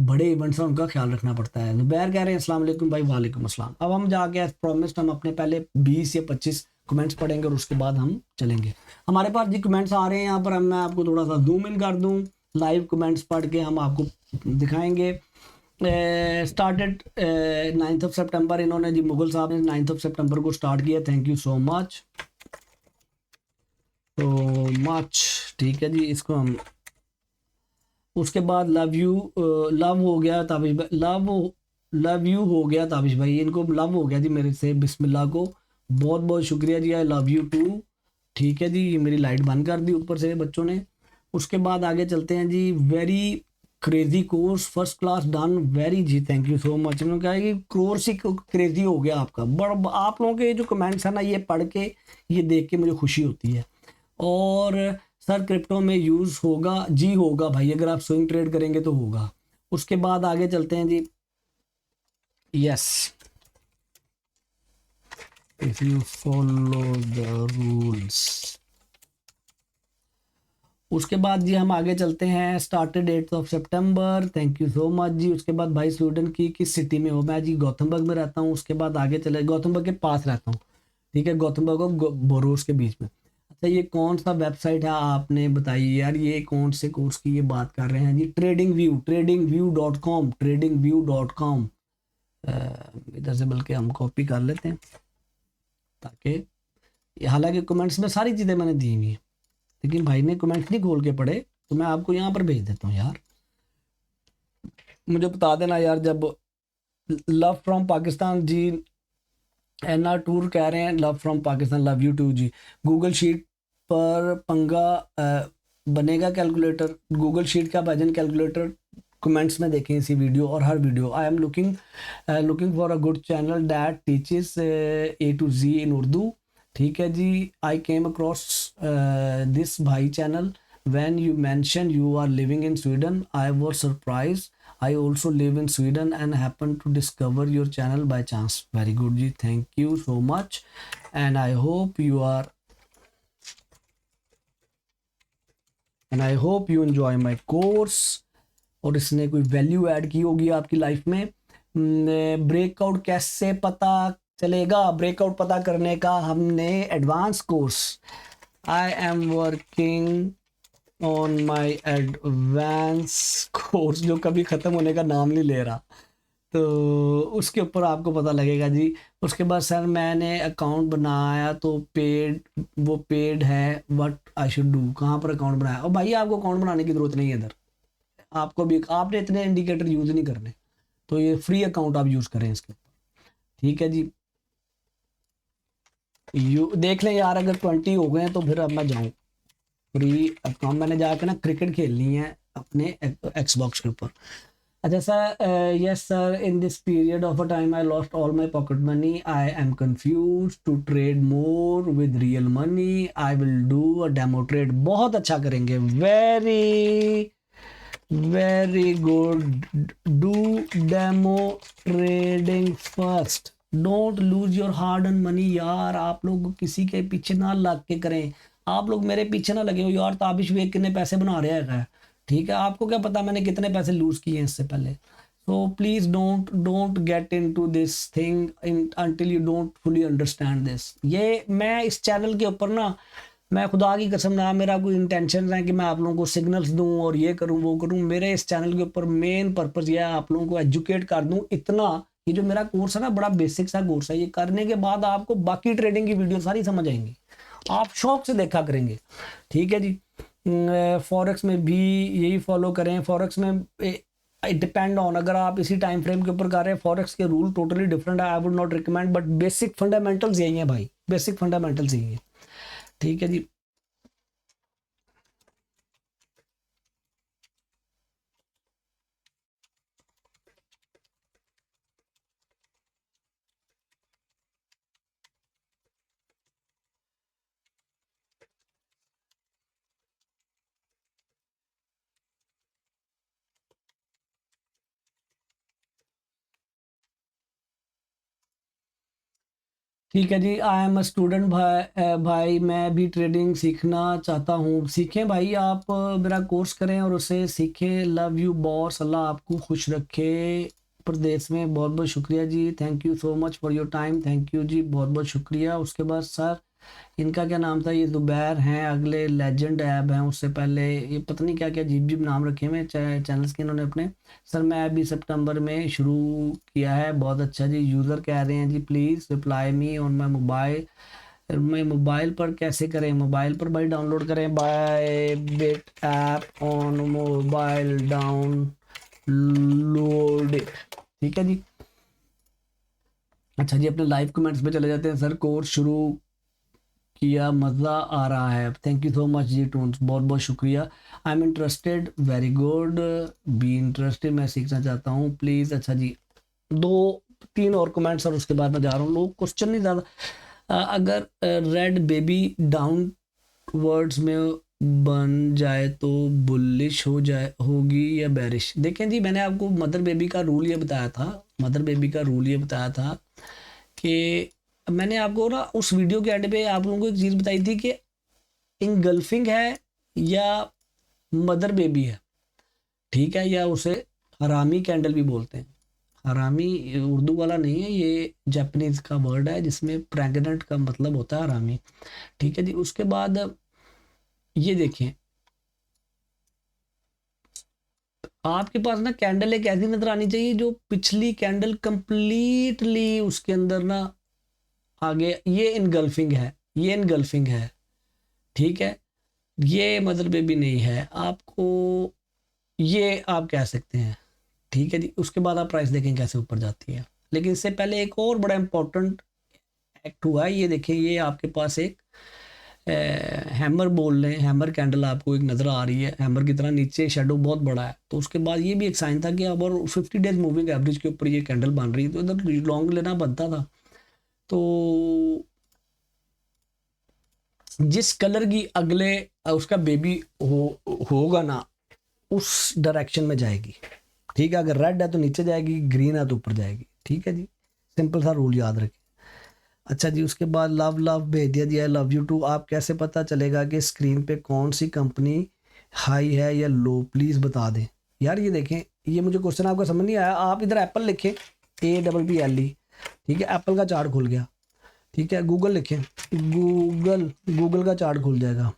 बड़े इवेंट्स हैं उनका ख्याल रखना पड़ता है। जुबैर कह रहे हैं अस्सलाम वालेकुम भाई। वालेकुम अस्सलाम। अब हम जाके एज प्रॉमिस्ड हम अपने पहले 20 या 25 कमेंट्स पढ़ेंगे और उसके बाद हम चलेंगे। हमारे पास जी कमेंट्स आ रहे हैं यहाँ पर, हम मैं आपको थोड़ा सा जूम इन कर दूँ, लाइव कमेंट्स पढ़ के हम आपको दिखाएंगे। स्टार्टेड 9th ऑफ सितंबर, इन्होंने जी मुगल साहब ने 9th ऑफ सितंबर को स्टार्ट किया। थैंक यू सो मच, तो मच। ठीक है जी, इसको हम उसके बाद लव यू, लव हो गया ताबिश भाई, लव यू हो गया ताबिश भाई, इनको लव हो गया जी मेरे से, बिस्मिल्लाह को बहुत बहुत शुक्रिया जी, आई लव यू टू। ठीक है जी, ये मेरी लाइट बंद कर दी ऊपर से बच्चों ने। उसके बाद आगे चलते हैं जी, very crazy course first class done, very जी थैंक यू सो मच। उन्होंने कहा कि कोर्स ही क्रेजी हो गया आपका। बड़ा आप लोगों के जो कमेंट्स है ना, ये पढ़ के ये देख के मुझे खुशी होती है। और सर क्रिप्टो में यूज़ होगा जी, होगा भाई, अगर आप स्विंग ट्रेड करेंगे तो होगा। उसके बाद आगे चलते हैं जी, yes, if you follow the rules. उसके बाद जी हम आगे चलते हैं, started 8th of September, thank you so much जी। उसके बाद भाई स्वीडन की किस सिटी में हो? मैं जी गौतमबर्ग में रहता हूँ। उसके बाद आगे चले, गौतमबर्ग के पास रहता हूँ। ठीक है, गौतमबर्ग और बोरोस के बीच में। अच्छा, ये कौन सा वेबसाइट है आपने बताइए यार, ये कौन से कोर्स की ये बात कर रहे हैं जी? tradingview.com, tradingview.com। इधर से बल्कि हम कॉपी कर लेते हैं, ताकि हालांकि कमेंट्स में सारी चीज़ें मैंने दी हुई हैं, लेकिन भाई ने कमेंट नहीं खोल के पढ़े, तो मैं आपको यहाँ पर भेज देता हूँ यार। मुझे बता देना यार, जब लव फ्रॉम पाकिस्तान जी, एनआर टूर कह रहे हैं love from Pakistan, love you too जी। गूगल शीट पर पंगा बनेगा कैलकुलेटर, गूगल शीट का भाईजान कैलकुलेटर कमेंट्स में देखें इसी वीडियो और हर video. I am looking for a good channel that teaches A to Z in Urdu. ठीक है जी, आई केम अक्रॉस दिस भाई channel when you mentioned you are living in Sweden. I was surprised. I also live in Sweden and happened to discover your channel by chance. Very good ji, thank you so much, and I hope you enjoy my course। और इसने कोई value add की होगी आपकी life में। Breakout कैसे पता चलेगा ब्रेकआउट पता करने का। हमने advance course, I am working on my advance course, जो कभी ख़त्म होने का नाम नहीं ले रहा, तो उसके ऊपर आपको पता लगेगा जी। उसके बाद सर मैंने अकाउंट बनाया तो पेड, वो पेड है, व्हाट आई शुड डू, कहाँ पर अकाउंट बनाया। और भाई आपको अकाउंट बनाने की ज़रूरत नहीं है इधर, आपको भी आपने इतने इंडिकेटर यूज़ नहीं करने, तो ये फ्री अकाउंट आप यूज़ करें इसके ऊपर, ठीक है जी। यू देख लें यार, अगर 20 हो गए हैं तो फिर अब मैं जाऊँ फ्री अकाउंट, मैंने जाकर ना क्रिकेट खेलनी है अपने एक्सबॉक्स के ऊपर। अच्छा sir, yes sir, in this period of a time I lost all my pocket money, I am confuse to trade more with real money, I will do a demo trade. बहुत अच्छा करेंगे, very very good, do demo trading first, don't lose your hard earn money. यार आप लोग किसी के पीछे ना लग के करें, आप लोग मेरे पीछे ना लगे हो यार, ताबिश वेख कितने पैसे बना रहा है, ठीक है, आपको क्या पता मैंने कितने पैसे लूज किए हैं इससे पहले। So please don't don't get into this thing until you don't fully understand this. ये मैं इस चैनल के ऊपर ना, मैं खुदा की कसम ना, मेरा कोई इंटेंशन है कि मैं आप लोगों को सिग्नल्स दूं और ये करूं वो करूं, मेरे इस चैनल के ऊपर मेन पर्पस ये है आप लोगों को एजुकेट कर दूं इतना। ये जो मेरा कोर्स है ना, बड़ा बेसिक सा कोर्स है, ये करने के बाद आपको बाकी ट्रेडिंग की वीडियो सारी समझ आएंगी, आप शौक से देखा करेंगे, ठीक है जी। फॉरेक्स में भी यही फॉलो करें, फॉरेक्स में डिपेंड ऑन, अगर आप इसी टाइम फ्रेम के ऊपर कर रहे हैं, फॉरेक्स के रूल टोटली डिफरेंट है, I would not recommend, but basic fundamentals यही है भाई, बेसिक फंडामेंटल्स यही है, ठीक है जी। ठीक है जी, आई एम अ स्टूडेंट भाई, भाई मैं भी ट्रेडिंग सीखना चाहता हूँ। सीखें भाई, आप मेरा कोर्स करें और उसे सीखें। लव यू बॉस, अल्लाह आपको खुश रखे प्रदेश में। बहुत बहुत शुक्रिया जी, thank you so much for your time, thank you जी, बहुत बहुत शुक्रिया। उसके बाद सर इनका क्या नाम था, ये ज़ुबैर हैं, अगले लेजेंड ऐप हैं, उससे पहले ये पता नहीं क्या क्या अजीब अजीब नाम रखे हुए चैनल्स के इन्होंने अपने। सर मैं अभी सितंबर में शुरू किया है, बहुत अच्छा जी। यूज़र कह रहे हैं जी please reply me on my mobile, मैं मोबाइल पर कैसे करें, मोबाइल पर भाई डाउनलोड करें, Bybit app on mobile download, ठीक है जी। अच्छा जी, अपने लाइव कमेंट्स पे चले जाते हैं। सर कोर्स शुरू किया, मज़ा आ रहा है, thank you so much G Toons, बहुत बहुत शुक्रिया। I am interested, very good, be interested, मैं सीखना चाहता हूँ प्लीज़। अच्छा जी, दो तीन और कमेंट्स और उसके बाद मैं जा रहा हूँ, लोग क्वेश्चन नहीं ज़्यादा। अगर रेड बेबी डाउन वर्ड्स में बन जाए तो बुलिश हो जाए होगी या बेरिश। देखें जी, मैंने आपको मदर बेबी का रूल ये बताया था, मदर बेबी का रूल ये बताया था कि मैंने आपको ना उस वीडियो के एंड पे आप लोगों को एक चीज़ बताई थी कि इंगल्फिंग है या मदर बेबी है, ठीक है, या उसे हरामी कैंडल भी बोलते हैं। हरामी उर्दू वाला नहीं है, ये जापानीज का वर्ड है जिसमें प्रेग्नेंट का मतलब होता है हरामी, ठीक है जी। उसके बाद ये देखें, आपके पास ना कैंडल एक ऐसी नजर आनी चाहिए जो पिछली कैंडल कंप्लीटली उसके अंदर ना आगे, ये इनगल्फिंग है, ये इनगल्फिंग है, ठीक है, ये मदर बेबी नहीं है आपको, ये आप कह सकते हैं, ठीक है जी। उसके बाद आप प्राइस देखें कैसे ऊपर जाती है, लेकिन इससे पहले एक और बड़ा इंपॉर्टेंट एक्ट हुआ है, ये देखें, ये आपके पास एक हैमर बोल रहे हैं, हैमर कैंडल आपको एक नज़र आ रही है, हैमर की तरह नीचे शेडो बहुत बड़ा है, तो उसके बाद ये भी एक साइन था कि अब और 50 डेज मूविंग एवरेज के ऊपर ये कैंडल बन रही है, तो इधर लॉन्ग लेना बनता था। तो जिस कलर की अगले उसका बेबी होगा ना, उस डायरेक्शन में जाएगी, ठीक है। अगर रेड है तो नीचे जाएगी, ग्रीन है तो ऊपर जाएगी, ठीक है जी, सिंपल सा रूल याद रखें। अच्छा जी, उसके बाद लव लव भेज दिया जी, आई लव यू टू। आप कैसे पता चलेगा कि स्क्रीन पे कौन सी कंपनी हाई है या लो, प्लीज़ बता दें। यार ये देखें, ये मुझे क्वेश्चन आपका समझ नहीं आया, आप इधर एप्पल लिखें, APPLE, ठीक है, एप्पल का चार्ट खुल गया, ठीक है, गूगल लिखें, गूगल का चार्ट खुल जाएगा,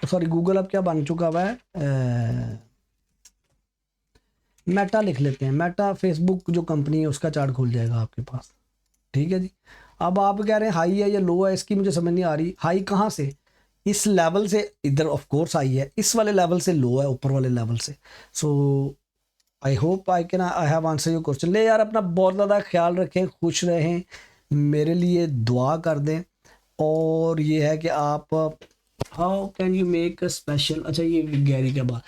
सॉरी गूगल अब क्या बन चुका हुआ है, मेटा लिख लेते हैं, मेटा फेसबुक जो कंपनी है उसका चार्ट खुल जाएगा आपके पास, ठीक है जी। अब आप कह रहे हैं हाई है या लो है, इसकी मुझे समझ नहीं आ रही, हाई कहाँ से, इस लेवल से, इधर ऑफ कोर्स हाई है, इस वाले लेवल से लो है, ऊपर वाले लेवल से। So I hope I have answer your question. ले यार अपना बहुत ज़्यादा ख्याल रखें, खुश रहें, मेरे लिए दुआ कर दें, और ये है कि आप how can you make a special, अच्छा ये गैरी के बाद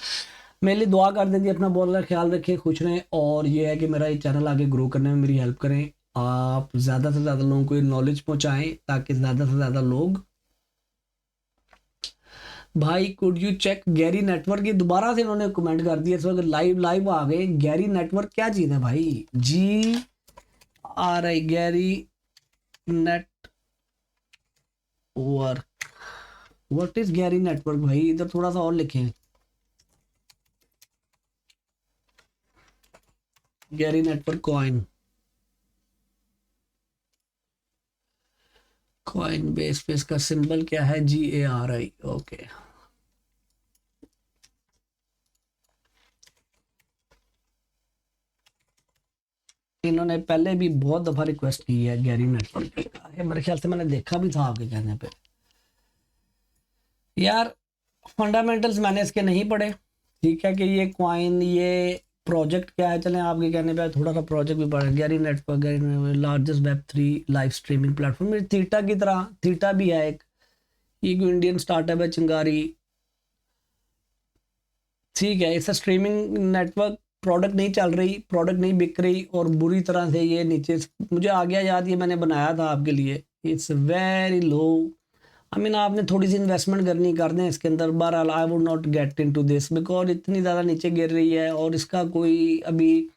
मेरे लिए दुआ कर दें जी, अपना बहुत ज़्यादा ख्याल रखें, खुश रहें, और ये है कि मेरा ये चैनल आगे ग्रो करने में मेरी हेल्प करें, आप ज़्यादा से ज़्यादा लोगों को ये नॉलेज पहुँचाएँ ताकि ज़्यादा से ज़्यादा लोग, भाई could you check Gary network, ये दोबारा से इन्होंने कमेंट कर दिया, इस वक्त लाइव आ गए। गैरी नेटवर्क क्या चीज़ है भाई, GRI Gary network, what is Gary network भाई, इधर थोड़ा सा और लिखें, गैरी नेटवर्क कॉइन बेस पे इसका सिंबल क्या है, GARI, ओके। इन्होंने पहले भी बहुत दफ़ा रिक्वेस्ट की है गैरी नेटवर्क की, मेरे ख्याल से मैंने देखा भी था आपके कहने पे। यार फंडामेंटल्स मैंने इसके नहीं पढ़े, ठीक है, कि ये कॉइन, ये प्रोजेक्ट क्या है, चलें आपके कहने पे थोड़ा सा प्रोजेक्ट भी पढ़े, Gary network, Gary largest Web3 live streaming platform, theta की तरह, थीटा भी है एक, ये इंडियन स्टार्टअप है चिंगारी, ठीक है, इससे स्ट्रीमिंग नेटवर्क, प्रोडक्ट नहीं चल रही, प्रोडक्ट नहीं बिक रही, और बुरी तरह से ये नीचे, मुझे आ गया याद, ये मैंने बनाया था आपके लिए, it's very low, I mean आपने थोड़ी सी इन्वेस्टमेंट करनी कर दें इसके अंदर, बहरहाल I would not get into this because इतनी ज़्यादा नीचे गिर रही है, और इसका कोई अभी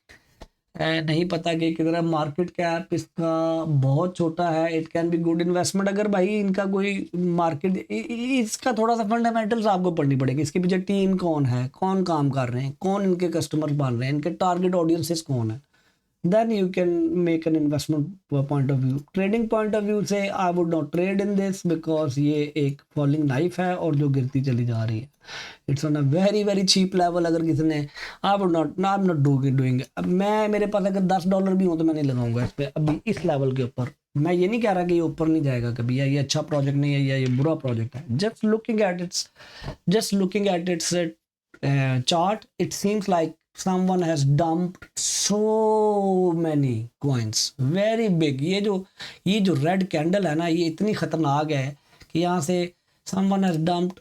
नहीं पता कि कितना मार्केट कैप इसका बहुत छोटा है, it can be good investment अगर भाई इनका कोई मार्केट, इसका थोड़ा सा फंडामेंटल्स आपको पढ़नी पड़ेगी, इसके पीछे टीम कौन है, कौन काम कर रहे हैं, कौन इनके कस्टमर पाल रहे हैं, इनके टारगेट ऑडियंसेस कौन है, then you can make an investment point of view। trading point of view से I would not trade in this because ये एक falling knife है और जो गिरती चली जा रही है, it's on a very very cheap level। अगर किसी ने I would not, I'm not doing अब मैं, मेरे पास अगर $10 भी हो तो मैं नहीं लगाऊंगा इस पर अभी इस लेवल के ऊपर। मैं ये नहीं कह रहा कि ये ऊपर नहीं जाएगा कभी, या ये अच्छा प्रोजेक्ट नहीं है या ये बुरा प्रोजेक्ट है, just looking at its chart it seems like someone has dumped so many coins very big। ये जो रेड कैंडल है ना, ये इतनी खतरनाक है कि यहाँ से someone has dumped,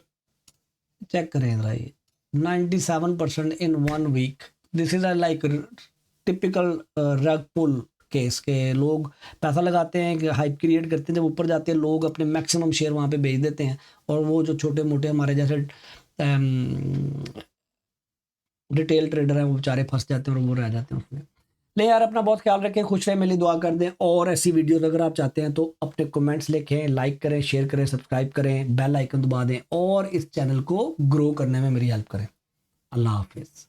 चेक करें जरा, ये 97% in 1 week। This is like typical रग पुल केस के, लोग पैसा लगाते हैं कि हाइप क्रिएट करते हैं, जब ऊपर जाते हैं लोग अपने मैक्सिमम शेयर वहाँ पे बेच देते हैं, और वो जो छोटे मोटे हमारे जैसे रिटेल ट्रेडर हैं वो बेचारे फंस जाते हैं और वो रह जाते हैं उसमें। ले यार अपना बहुत ख्याल रखें, खुश रहें, मेरे लिए दुआ कर दें, और ऐसी वीडियोस अगर आप चाहते हैं तो अपने कमेंट्स लिखें, लाइक करें, शेयर करें, सब्सक्राइब करें, बेल आइकन दबा दें, और इस चैनल को ग्रो करने में मेरी हेल्प करें। अल्लाह हाफिज़।